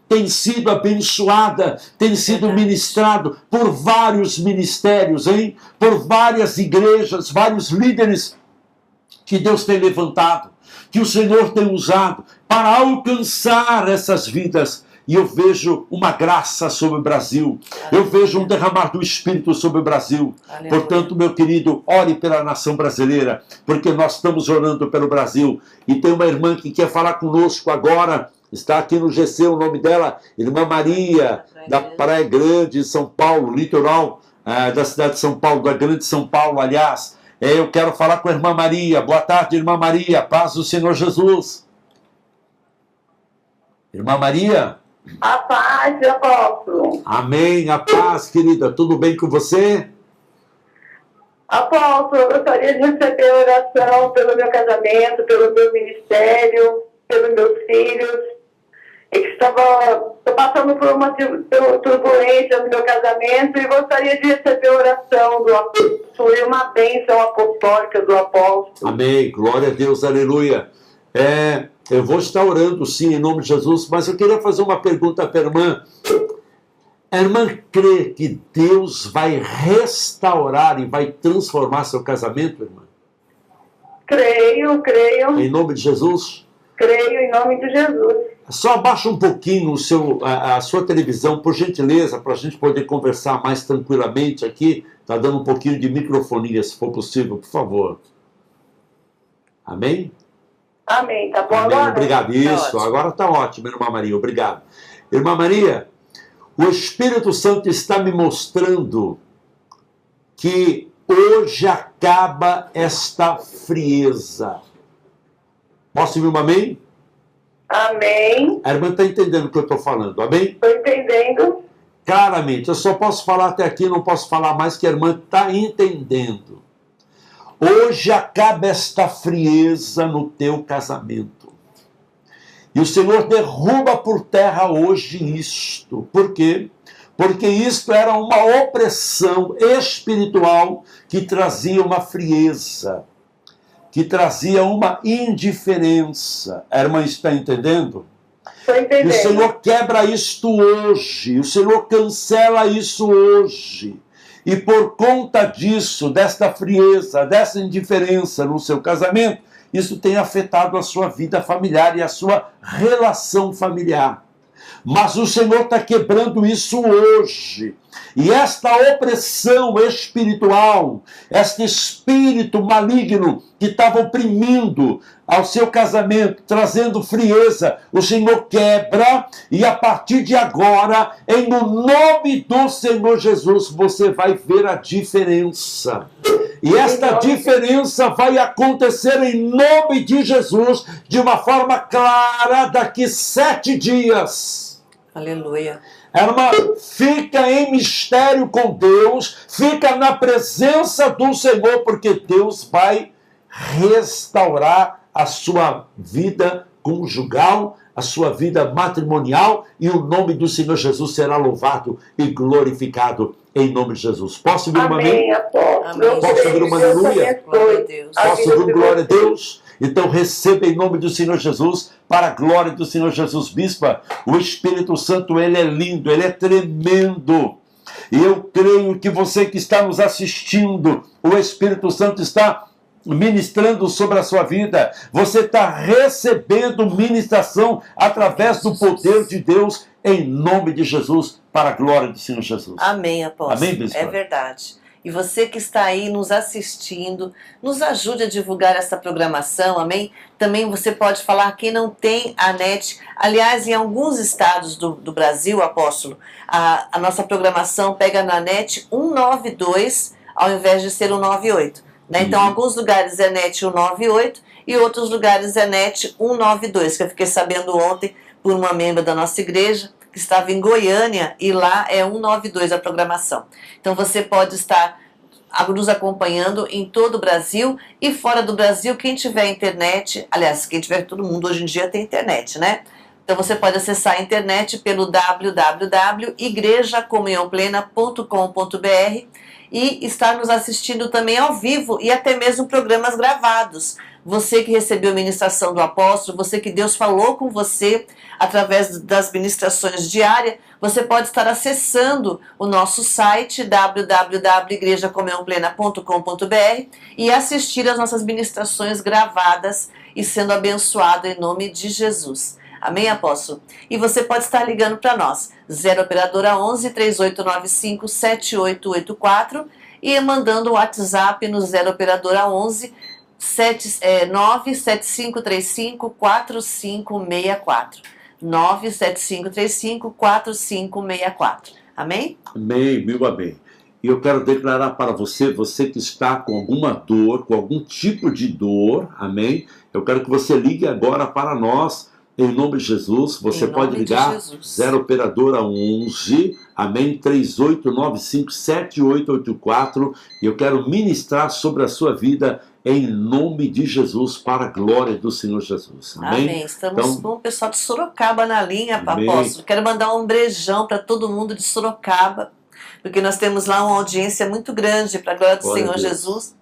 tem sido abençoada, tem sido ministrado por vários ministérios, hein? Por várias igrejas, vários líderes que Deus tem levantado, que o Senhor tem usado para alcançar essas vidas. E eu vejo uma graça sobre o Brasil. Eu vejo um derramar do Espírito sobre o Brasil. Aleluia. Portanto, meu querido, ore pela nação brasileira, porque nós estamos orando pelo Brasil. E tem uma irmã que quer falar conosco agora. Está aqui no GC, o nome dela, Irmã Maria, da Praia Grande, São Paulo, litoral da cidade de São Paulo, da Grande São Paulo, aliás. Eu quero falar com a Irmã Maria. Boa tarde, Irmã Maria. Paz do Senhor Jesus. Irmã Maria? A paz, apóstolo. Amém, a paz, querida. Tudo bem com você? Apóstolo, eu gostaria de receber oração pelo meu casamento, pelo meu ministério, pelos meus filhos. Estou passando por uma turbulência no meu casamento e gostaria de receber oração do apóstolo e uma bênção apostólica do apóstolo. Amém, glória a Deus, aleluia. Eu vou estar orando sim, em nome de Jesus, mas eu queria fazer uma pergunta para a irmã. A irmã crê que Deus vai restaurar e vai transformar seu casamento, irmã? Creio. Em nome de Jesus? Creio em nome de Jesus. Só abaixa um pouquinho a sua televisão, por gentileza, para a gente poder conversar mais tranquilamente aqui. Está dando um pouquinho de microfonia, se for possível, por favor. Amém? Amém, tá bom Amém. agora? Obrigado. Isso, agora está ótimo, Irmã Maria, obrigado. Irmã Maria, o Espírito Santo está me mostrando que hoje acaba esta frieza. Posso ouvir um amém? Amém. A irmã está entendendo o que eu estou falando, amém? Estou entendendo. Claramente, eu só posso falar até aqui, não posso falar mais, que a irmã está entendendo. Hoje acaba esta frieza no teu casamento. E o Senhor derruba por terra hoje isto. Por quê? Porque isto era uma opressão espiritual que trazia uma frieza, que trazia uma indiferença. A irmã está entendendo? Estou entendendo. E o Senhor quebra isto hoje, o Senhor cancela isso hoje. E por conta disso, desta frieza, dessa indiferença no seu casamento, isso tem afetado a sua vida familiar e a sua relação familiar. Mas o Senhor está quebrando isso hoje. E esta opressão espiritual, este espírito maligno que estava oprimindo ao seu casamento, trazendo frieza, o Senhor quebra, e a partir de agora, em nome do Senhor Jesus, você vai ver a diferença. E esta diferença vai acontecer em nome de Jesus, de uma forma clara, daqui 7 dias. Aleluia. Irmã, fica em mistério com Deus, fica na presença do Senhor, porque Deus vai restaurar a sua vida conjugal, a sua vida matrimonial, e o nome do Senhor Jesus será louvado e glorificado em nome de Jesus. Posso ouvir uma amém? Amém. Posso ouvir uma aleluia? Glória a Deus. Posso ouvir glória a Deus? Então receba em nome do Senhor Jesus, para a glória do Senhor Jesus. Bispa, o Espírito Santo, ele é lindo, ele é tremendo. E eu creio que você que está nos assistindo, o Espírito Santo está ministrando sobre a sua vida. Você está recebendo ministração através do poder de Deus, em nome de Jesus, para a glória do Senhor Jesus. Amém, apóstolo. Amém, bispa? É verdade. E você que está aí nos assistindo, nos ajude a divulgar essa programação, amém? Também você pode falar quem não tem a NET. Aliás, em alguns estados do Brasil, apóstolo, a nossa programação pega na NET 192 ao invés de ser 198. Né? Então, alguns lugares é NET 198 e outros lugares é NET 192, que eu fiquei sabendo ontem por uma membro da nossa igreja, que estava em Goiânia, e lá é 192 a programação. Então você pode estar nos acompanhando em todo o Brasil e fora do Brasil, quem tiver internet, aliás, quem tiver, todo mundo hoje em dia tem internet, né? Então você pode acessar a internet pelo www.igrejacomunhãoplena.com.br e estar nos assistindo também ao vivo e até mesmo programas gravados. Você que recebeu a ministração do apóstolo, você que Deus falou com você através das ministrações diárias, você pode estar acessando o nosso site www.igrejacomunhãoplena.com.br e assistir às nossas ministrações gravadas e sendo abençoado em nome de Jesus. Amém, apóstolo? E você pode estar ligando para nós, 0 operadora 11 3895 7884 e mandando o WhatsApp no 0 operadora 11 97535 4564. 97535 4564. Amém? Amém, meu amém. E eu quero declarar para você, você que está com alguma dor, com algum tipo de dor, amém? Eu quero que você ligue agora para nós, em nome de Jesus. Você pode ligar, 0 operadora 11, amém, 3895-7884, e eu quero ministrar sobre a sua vida, em nome de Jesus, para a glória do Senhor Jesus. Amém? Amém. Estamos com o pessoal de Sorocaba na linha, Amém. apóstolo. Quero mandar um beijão para todo mundo de Sorocaba, porque nós temos lá uma audiência muito grande para a glória do Glória a Senhor Deus. Jesus.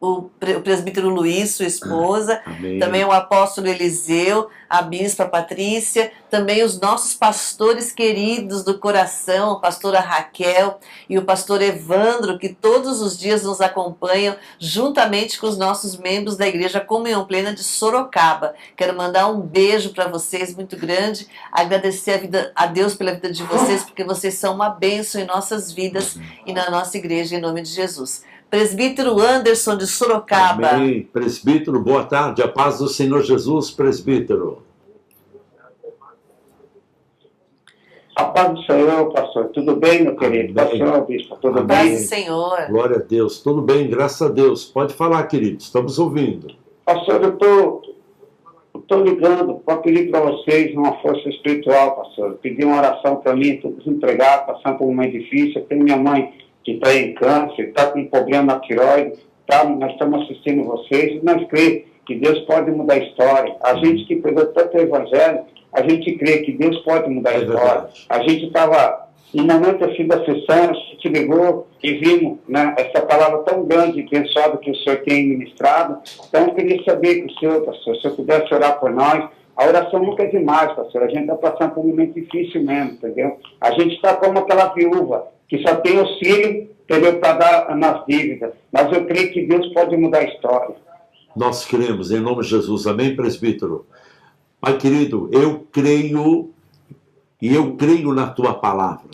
O presbítero Luiz, sua esposa, Amém. também o apóstolo Eliseu, a bispa Patrícia, também os nossos pastores queridos do coração, a pastora Raquel e o pastor Evandro, que todos os dias nos acompanham, juntamente com os nossos membros da Igreja Comunhão Plena de Sorocaba. Quero mandar um beijo para vocês muito grande, agradecer a Deus pela vida de vocês, porque vocês são uma bênção em nossas vidas e na nossa igreja, em nome de Jesus. Presbítero Anderson de Sorocaba. Amém. Presbítero, boa tarde. A paz do Senhor Jesus, presbítero. A paz do Senhor, pastor. Tudo bem, meu querido? Amém. Pastor, bispo, tudo Amém. Paz bem? do Senhor. Glória a Deus. Tudo bem, graças a Deus. Pode falar, querido. Estamos ouvindo. Pastor, eu tô ligando para pedir para vocês uma força espiritual, pastor. Pedir uma oração para mim, estou desempregado, passando por um momento difícil. Tenho minha mãe que está em câncer, está com um problema na tireoide, tá? Nós estamos assistindo vocês e nós cremos que Deus pode mudar a história. A gente que pregou tanto o evangelho, a gente crê que Deus pode mudar a história. Verdade. A gente estava, no momento assim da sessão, a gente ligou e vimos, né, essa palavra tão grande e abençoada que o Senhor tem ministrado. Então eu queria saber que o Senhor, pastor, se eu pudesse orar por nós. A oração nunca é demais, pastor. A gente está passando por um momento difícil mesmo, entendeu? A gente está como aquela viúva que só tem os filhos entendeu? Para dar nas dívidas. Mas eu creio que Deus pode mudar a história. Nós cremos, em nome de Jesus. Amém, presbítero? Pai querido, eu creio e eu creio na tua palavra.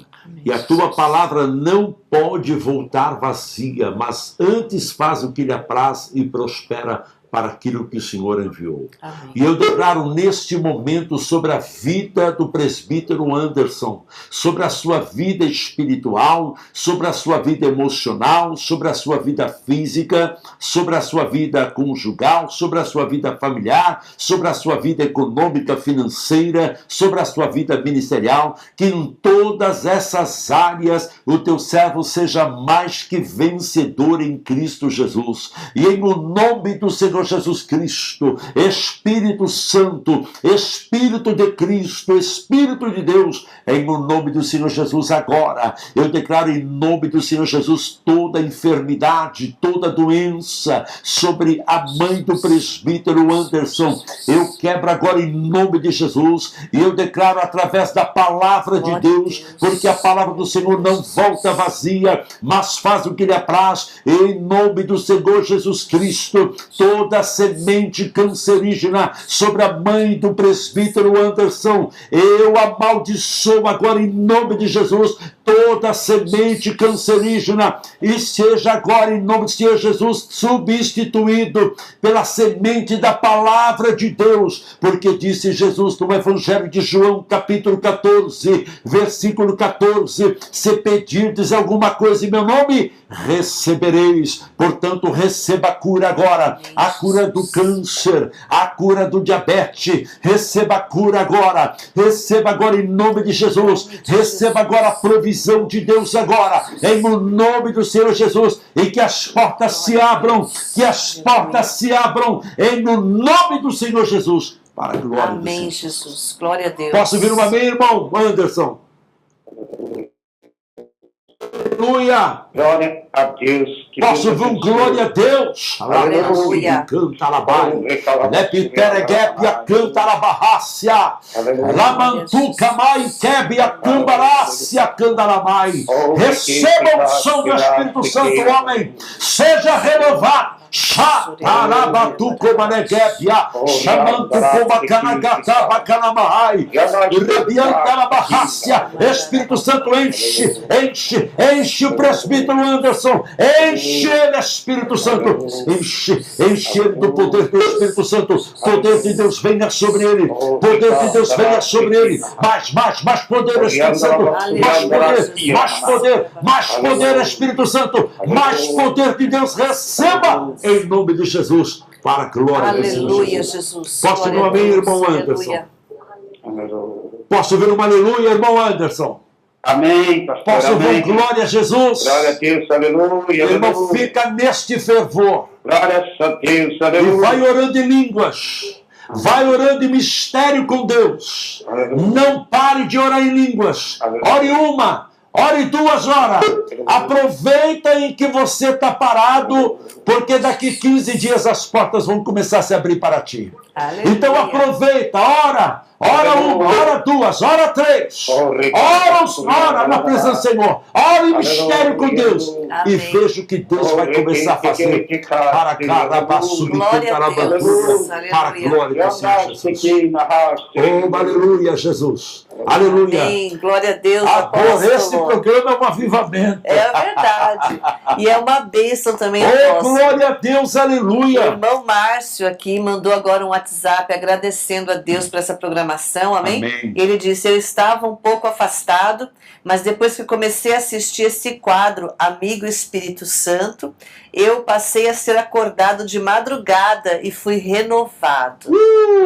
E a tua palavra não pode voltar vazia, mas antes faz o que lhe apraz e prospera para aquilo que o Senhor enviou. Amém. E eu declaro neste momento sobre a vida do presbítero Anderson, sobre a sua vida espiritual, sobre a sua vida emocional, sobre a sua vida física, sobre a sua vida conjugal, sobre a sua vida familiar, sobre a sua vida econômica, financeira, sobre a sua vida ministerial, que em todas essas áreas o teu servo seja mais que vencedor em Cristo Jesus. E em o nome do Senhor Jesus Cristo, Espírito Santo, Espírito de Cristo, Espírito de Deus, em o nome do Senhor Jesus agora, eu declaro em nome do Senhor Jesus toda enfermidade, toda doença sobre a mãe do presbítero Anderson, eu quebro agora em nome de Jesus, e eu declaro através da palavra de Deus, porque a palavra do Senhor não volta vazia, mas faz o que lhe apraz, em nome do Senhor Jesus Cristo, toda semente cancerígena sobre a mãe do presbítero Anderson, eu amaldiçoo agora em nome de Jesus toda semente cancerígena, e seja agora em nome do Senhor Jesus substituído pela semente da palavra de Deus, porque disse Jesus no Evangelho de João capítulo 14, versículo 14, se pedirdes alguma coisa em meu nome, recebereis. Portanto, receba a cura agora, a cura do câncer, a cura do diabetes, receba a cura agora, receba agora em nome de Jesus, receba agora a provisão de Deus agora, em nome do Senhor Jesus, e que as portas se abram, que as portas se abram, em nome do Senhor Jesus, para a glória do Senhor. Amém, Jesus. Glória a Deus. Posso ouvir um amém, irmão Anderson? Aleluia! Glória a Deus. Que Posso Deus ouvir um glória a Deus? Aleluia. Canta alabai. Lepitereguepia canta alabarrácia. Lamantu camai quebia cambarácia canta alamai. Receba o som do Espírito Santo, homem. Seja renovado. Xatarabatu comaneguepia. Chamantu comacanagata bacanamahai. Rebianta alabarrácia. Espírito Santo enche, enche, enche o presbítero Anderson. Enche ele, Espírito Santo. Enche, enche ele do poder do Espírito Santo. Poder de Deus venha sobre ele. Poder de Deus venha sobre ele. Mais poder, Espírito Santo. Mais poder, Espírito Santo. Mais poder de Deus. Receba em nome de Jesus. Para a glória do Senhor Aleluia, Jesus. Jesus. Posso Glória ver um a amém, Deus. irmão Aleluia. Anderson? Posso ver um aleluia, irmão Anderson? Amém, pastor. Posso ver Amém. um glória a Jesus? Glória a Deus, aleluia. Irmão, Aleluia. fica neste fervor. Glória a Deus, E aleluia. vai orando em línguas. Vai orando em mistério com Deus. Não pare de orar em línguas. Ore uma, ore 2 horas. Aproveita em que você está parado, porque daqui 15 dias as portas vão começar a se abrir para ti. Aleluia. Então aproveita, ora 1, ora 2, ora 3. Ora na presença do Senhor. Ora em mistério com Deus. E Amém. veja o que Deus vai começar a fazer para cada Glória a Deus. para a glória do Senhor Jesus. Oh, Oh, aleluia, Jesus. Aleluia. Amém. Glória a Deus, Agora, esse apóstolo. programa é um avivamento. É a verdade. E é uma bênção também, Oh, apóstolo. glória a Deus, O aleluia. irmão Márcio aqui mandou agora um WhatsApp agradecendo a Deus por essa programação, amém? Amém. Ele disse, eu estava um pouco afastado, mas depois que comecei a assistir esse quadro, Amigo Espírito Santo, eu passei a ser acordado de madrugada e fui renovado.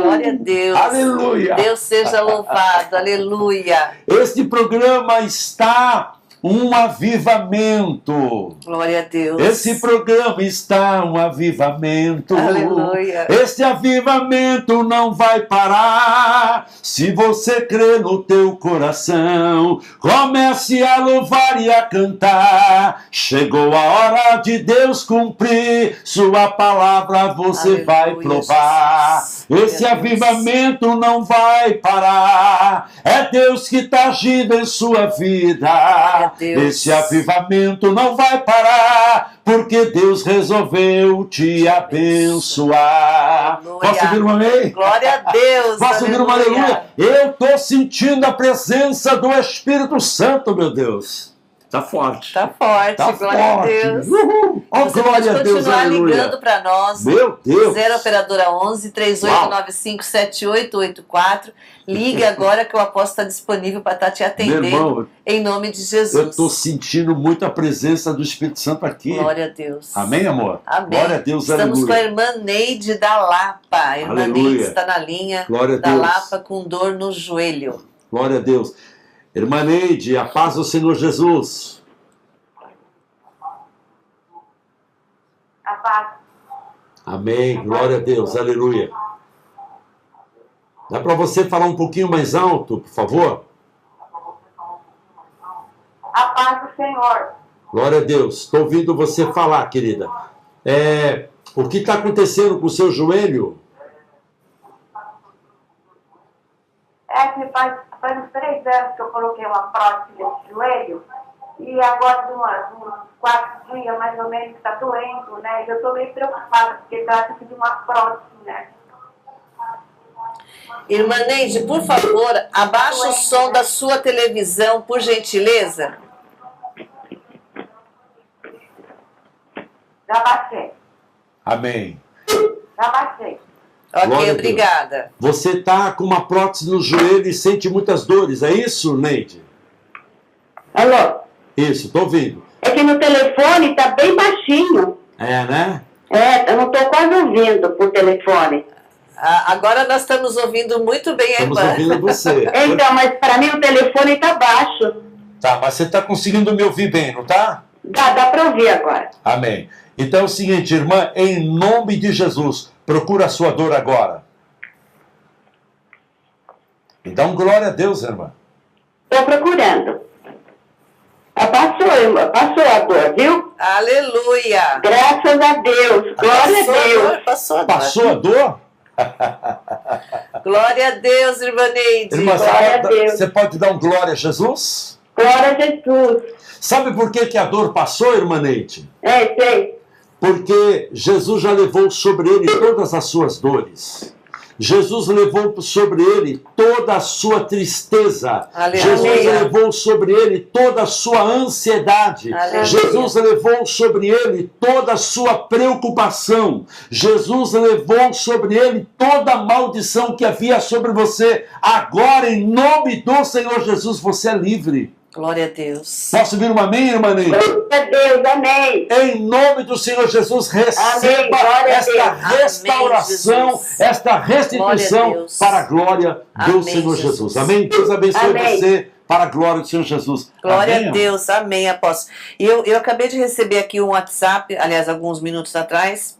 Glória a Deus. Aleluia. Deus seja louvado, aleluia. Este programa está um avivamento. Glória a Deus. Esse programa está um avivamento. Aleluia. Este avivamento não vai parar. Se você crê no teu coração, comece a louvar e a cantar. Chegou a hora de Deus cumprir sua palavra, você Aleluia, vai provar. Jesus. Esse Glória a Deus. avivamento não vai parar. É Deus que está agindo em sua vida. Deus. Esse avivamento não vai parar, porque Deus resolveu te abençoar. Aleluia. Posso ouvir um amém? Glória a Deus. Posso ouvir uma aleluia? Eu estou sentindo a presença do Espírito Santo, meu Deus. Tá forte. Tá forte, Tá glória a forte. Deus. Uhul. Ó, Você glória a pode Deus, continuar aleluia. ligando para nós. Meu Deus. 0 operadora 11 3895-7884. Ligue agora que o apóstolo está disponível para estar te Meu atendendo. irmão, Em nome de Jesus. eu estou sentindo muito a presença do Espírito Santo aqui. Glória a Deus. Amém, amor? Amém. Glória a Deus, Estamos aleluia. com a irmã Neide da Lapa. A irmã Aleluia. Neide está na linha Glória a da Deus. Lapa com dor no joelho. Glória a Deus. Irmã Neide, a paz do Senhor Jesus. A paz. Amém. Glória a Deus. Aleluia. Dá para você falar um pouquinho mais alto, por favor? A paz do Senhor. Glória a Deus. Estou ouvindo você falar, querida. O que está acontecendo com o seu joelho? Que faz uns 3 anos que eu coloquei uma prótese nesse joelho. E agora, de uns 4 dias, mais ou menos, que está doendo, né? E eu estou meio preocupada, porque trata-se de uma prótese, né? Irmã Neide, por favor, abaixa o som da sua televisão, por gentileza. Já baixei. Amém. Já baixei. Glória a Ok, Deus. obrigada. Você está com uma prótese no joelho e sente muitas dores, é isso, Neide? Alô? Isso, estou ouvindo. É que no telefone está bem baixinho. É, né? Eu não estou quase ouvindo por telefone. Agora nós estamos ouvindo muito bem a Estamos irmã. ouvindo você. Então, mas para mim o telefone está baixo. Tá, mas você está conseguindo me ouvir bem, não tá? Dá para ouvir agora. Amém. Então é o seguinte, irmã, em nome de Jesus, procura a sua dor agora. Então, glória a Deus, irmã. Estou procurando. Passou, irmã, passou a dor, viu? Aleluia. Graças a Deus, glória a Deus. Passou a dor. Passou a dor? Glória a Deus, irmã Neide. Irmã, Glória a Deus. você pode dar um glória a Jesus? Glória a Jesus. Sabe por que a dor passou, irmã Neide? Sei. Porque Jesus já levou sobre ele todas as suas dores. Jesus levou sobre ele toda a sua tristeza. Aleluia. Jesus levou sobre ele toda a sua ansiedade. Aleluia. Jesus levou sobre ele toda a sua preocupação. Jesus levou sobre ele toda a maldição que havia sobre você. Agora, em nome do Senhor Jesus, você é livre. Glória a Deus. Posso ouvir um amém, irmã Neide? Glória a Deus, amém. Em nome do Senhor Jesus, receba Amém, glória a esta Deus. restauração, Amém, Jesus. esta restituição Glória a Deus. para a glória do Amém, Senhor Jesus. Jesus. Amém? Deus abençoe Amém. você para a glória do Senhor Jesus. Glória Amém, a Deus, amém, apóstolo. E eu acabei de receber aqui um WhatsApp, aliás, alguns minutos atrás,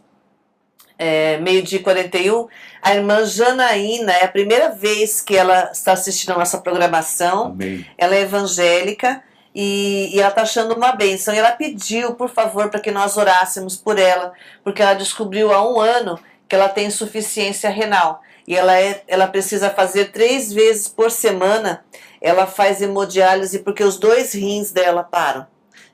12h41, a irmã Janaína, é a primeira vez que ela está assistindo a nossa programação. Amém. Ela é evangélica e ela está achando uma bênção. E ela pediu, por favor, para que nós orássemos por ela, porque ela descobriu há 1 ano que ela tem insuficiência renal. E ela precisa fazer 3 vezes por semana, ela faz hemodiálise porque os 2 rins dela param.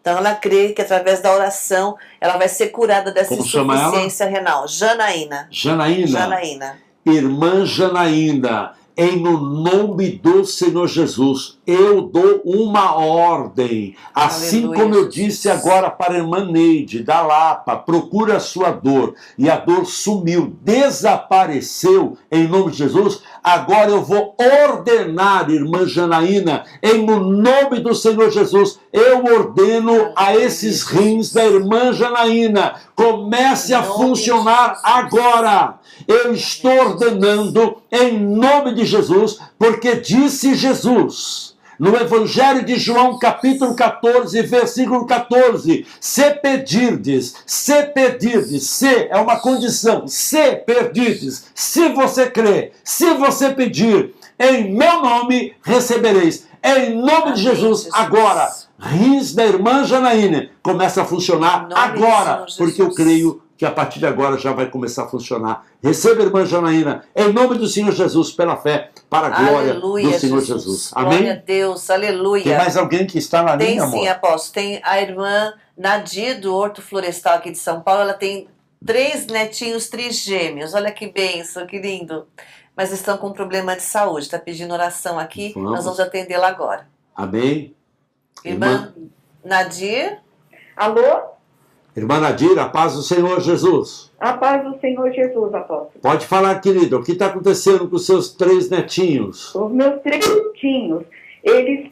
Então ela crê que através da oração ela vai ser curada dessa Como chama ela? insuficiência renal. Janaína. Janaína, Janaína. irmã Janaína, em nome do Senhor Jesus, eu dou uma ordem, assim Aleluia, como eu Jesus. disse agora para a irmã Neide, da Lapa, procura a sua dor, e a dor sumiu, desapareceu, em nome de Jesus. Agora eu vou ordenar, irmã Janaína, em nome do Senhor Jesus, eu ordeno a esses rins da irmã Janaína, comece a Em nome funcionar de Jesus. agora. Eu estou ordenando em nome de Jesus, porque disse Jesus, no Evangelho de João, capítulo 14, versículo 14, se pedirdes, se é uma condição, se pedirdes, se você crê, se você pedir, em meu nome recebereis. Em nome de Amém, Jesus, Jesus. agora, rins da irmã Janaína começa a Em funcionar nome do agora, Senhor porque eu Jesus. creio que a partir de agora já vai começar a funcionar. Receba, irmã Janaína, em nome do Senhor Jesus, pela fé, para a glória Aleluia, do Senhor Jesus. Amém? Glória a Deus, aleluia. Tem mais alguém que está na Tem linha, amor? sim, apóstolo. Tem a irmã Nadir, do Horto Florestal aqui de São Paulo. Ela tem 3 netinhos trigêmeos. Olha que bênção, que lindo. Mas estão com problema de saúde. Está pedindo oração aqui. Vamos. Nós vamos atendê-la agora. Amém? Irmã Nadir. Alô? Irmã Nadir, a paz do Senhor Jesus. A paz do Senhor Jesus, apóstolo. Pode falar, querida, o que está acontecendo com os seus 3 netinhos? Os meus 3 netinhos, eles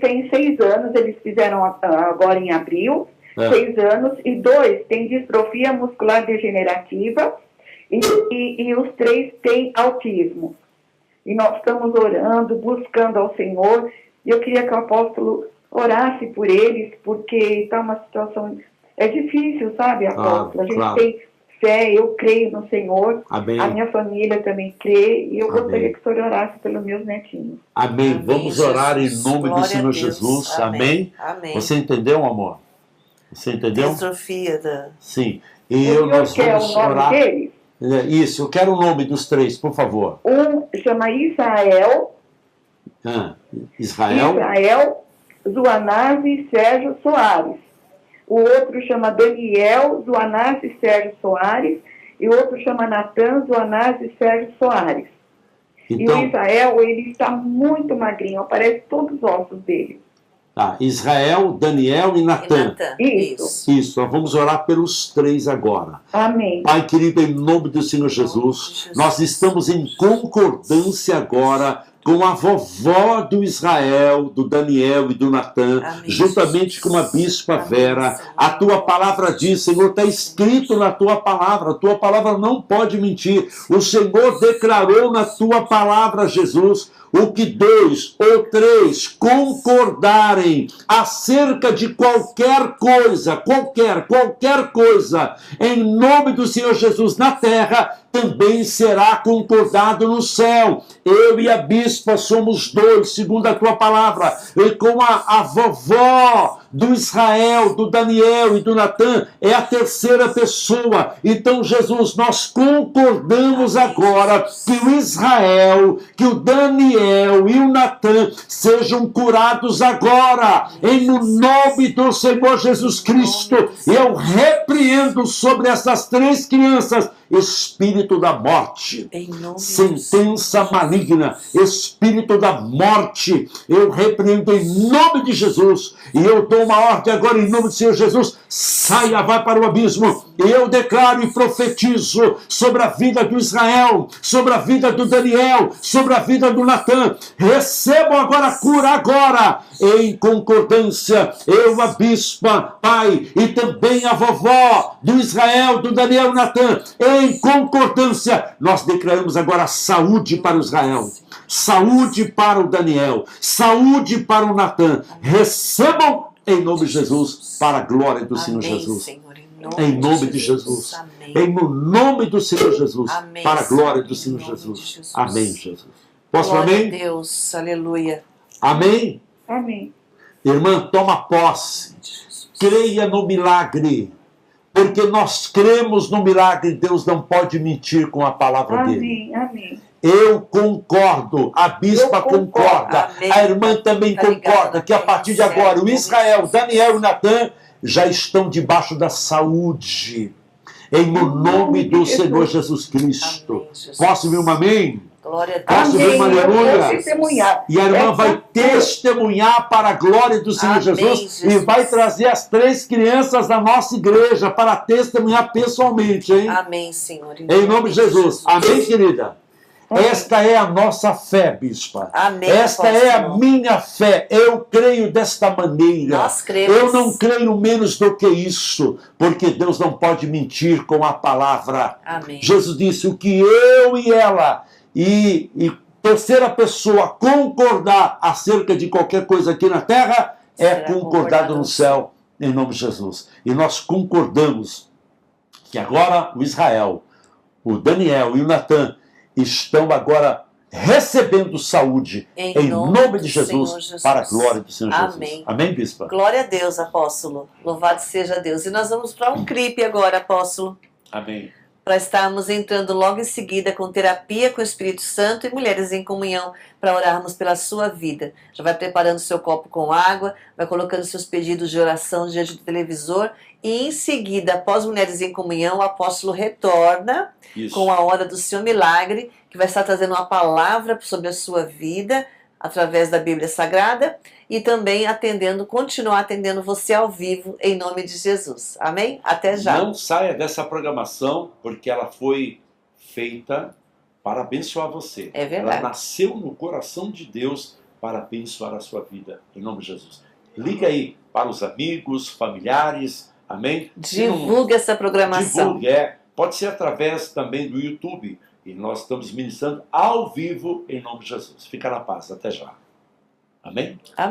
têm 6 anos, eles fizeram agora em abril, 6 anos, e 2 têm distrofia muscular degenerativa, e os 3 têm autismo. E nós estamos orando, buscando ao Senhor, e eu queria que o apóstolo orasse por eles, porque está uma situação... É difícil, sabe, apóstolo? A gente tem fé, eu creio no Senhor. Amém. A minha família também crê. E eu Amém. gostaria que o senhor orasse pelos meus netinhos. Amém. Amém, Vamos orar em Jesus. nome do Glória a Senhor Deus. Jesus. Amém. Amém. Você entendeu, amor? Você entendeu? Distrofia da... Sim. O E senhor nós quer vamos o nome orar. deles? Isso, eu quero o nome dos 3, por favor. Um chama Israel, Israel. Zuanazzi e Sérgio Soares. O outro chama Daniel, Zuanazzi e Sérgio Soares. E o outro chama Natan, Zuanazzi e Sérgio Soares. E o Então, Israel, ele está muito magrinho, aparece todos os ossos dele. tá, Israel, Daniel e E Natan. Natan. Isso. Isso, nós vamos orar pelos 3 agora. Amém. Pai querido, em nome do Senhor Jesus, nós estamos em concordância agora com a vovó do Israel, do Daniel e do Natan, Amém, juntamente com a bispa Amém, Vera. Senhor. A tua palavra diz, Senhor, está escrito na tua palavra, a tua palavra não pode mentir. O Senhor declarou na tua palavra, Jesus, o que 2 ou 3 concordarem acerca de qualquer coisa, qualquer coisa, em nome do Senhor Jesus na terra, também será concordado no céu. Eu e a bispa somos 2, segundo a tua palavra, e com a vovó do Israel, do Daniel e do Natan, é a 3ª pessoa. Então, Jesus, nós concordamos agora que o Israel, que o Daniel e o Natan sejam curados agora, em nome do Senhor Jesus Cristo. Eu repreendo sobre essas 3 crianças espírito da morte, Em nome de sentença maligna, espírito da morte, eu repreendo em nome de Jesus, e eu dou uma ordem agora em nome do Senhor Jesus, saia, vai para o abismo, e eu declaro e profetizo sobre a vida do Israel, sobre a vida do Daniel, sobre a vida do Natan, recebam agora a cura agora, em concordância, eu, a bispa, pai, e também a vovó do Israel, do Daniel e Natan, em concordância, nós declaramos agora saúde para o Israel, saúde para o Daniel, saúde para o Natan. Recebam em nome de Jesus, para a glória do Senhor Amém, Jesus. Senhor, Em nome de Jesus. Amém. Em nome do Senhor Jesus, Amém, para a glória Senhor, do Senhor em nome de Jesus. Jesus. Amém, Jesus. Posso Glória amém? a Deus, aleluia. Amém? Amém. Irmã, toma posse. Creia no milagre. Porque nós cremos no milagre, Deus não pode mentir com a palavra dele. Amém. Amém. Eu concordo, a bispa Eu concordo. concorda, Amém. a irmã também Tá ligado, concorda que a partir de amém, agora certo. o Israel, Daniel e Natan já estão debaixo da saúde. Em o nome do Senhor Jesus Cristo. Amém, Jesus. Posso ouvir um amém? Glória a Deus. Posso ouvir uma Amém. Eu aleluia? vou testemunhar. E a irmã Essa vai testemunhar para a glória do Senhor Amém, Jesus e Jesus. vai trazer as 3 crianças da nossa igreja para testemunhar pessoalmente, hein? Amém, Senhor. Em nome de Jesus. Amém, querida? Esta é a nossa fé, bispa. Amém, Esta é a apóstolo. minha fé. Eu creio desta maneira. Nós cremos. Eu não creio menos do que isso, porque Deus não pode mentir com a palavra. Amém. Jesus disse: o que eu e ela e 3ª pessoa concordar acerca de qualquer coisa aqui na terra é Será concordado no céu, em nome de Jesus. E nós concordamos que agora o Israel, o Daniel e o Natan estão agora recebendo saúde em nome de Jesus, Senhor Jesus. para a glória do Senhor Jesus. Amém. Amém, bispa? Glória a Deus, apóstolo. Louvado seja Deus. E nós vamos para um clipe agora, apóstolo. Amém. Para estarmos entrando logo em seguida com terapia com o Espírito Santo e Mulheres em Comunhão para orarmos pela sua vida. Já vai preparando seu copo com água, vai colocando seus pedidos de oração diante do televisor e em seguida, após Mulheres em Comunhão, o apóstolo retorna Isso. com a hora do seu milagre, que vai estar trazendo uma palavra sobre a sua vida através da Bíblia Sagrada e também continuar atendendo você ao vivo em nome de Jesus. Amém? Até já. Não saia dessa programação, porque ela foi feita para abençoar você. É verdade. Ela nasceu no coração de Deus para abençoar a sua vida, em nome de Jesus. Liga aí para os amigos, familiares, amém? Divulgue essa programação. Divulgue, pode ser através também do YouTube. E nós estamos ministrando ao vivo em nome de Jesus. Fica na paz, até já. Amém?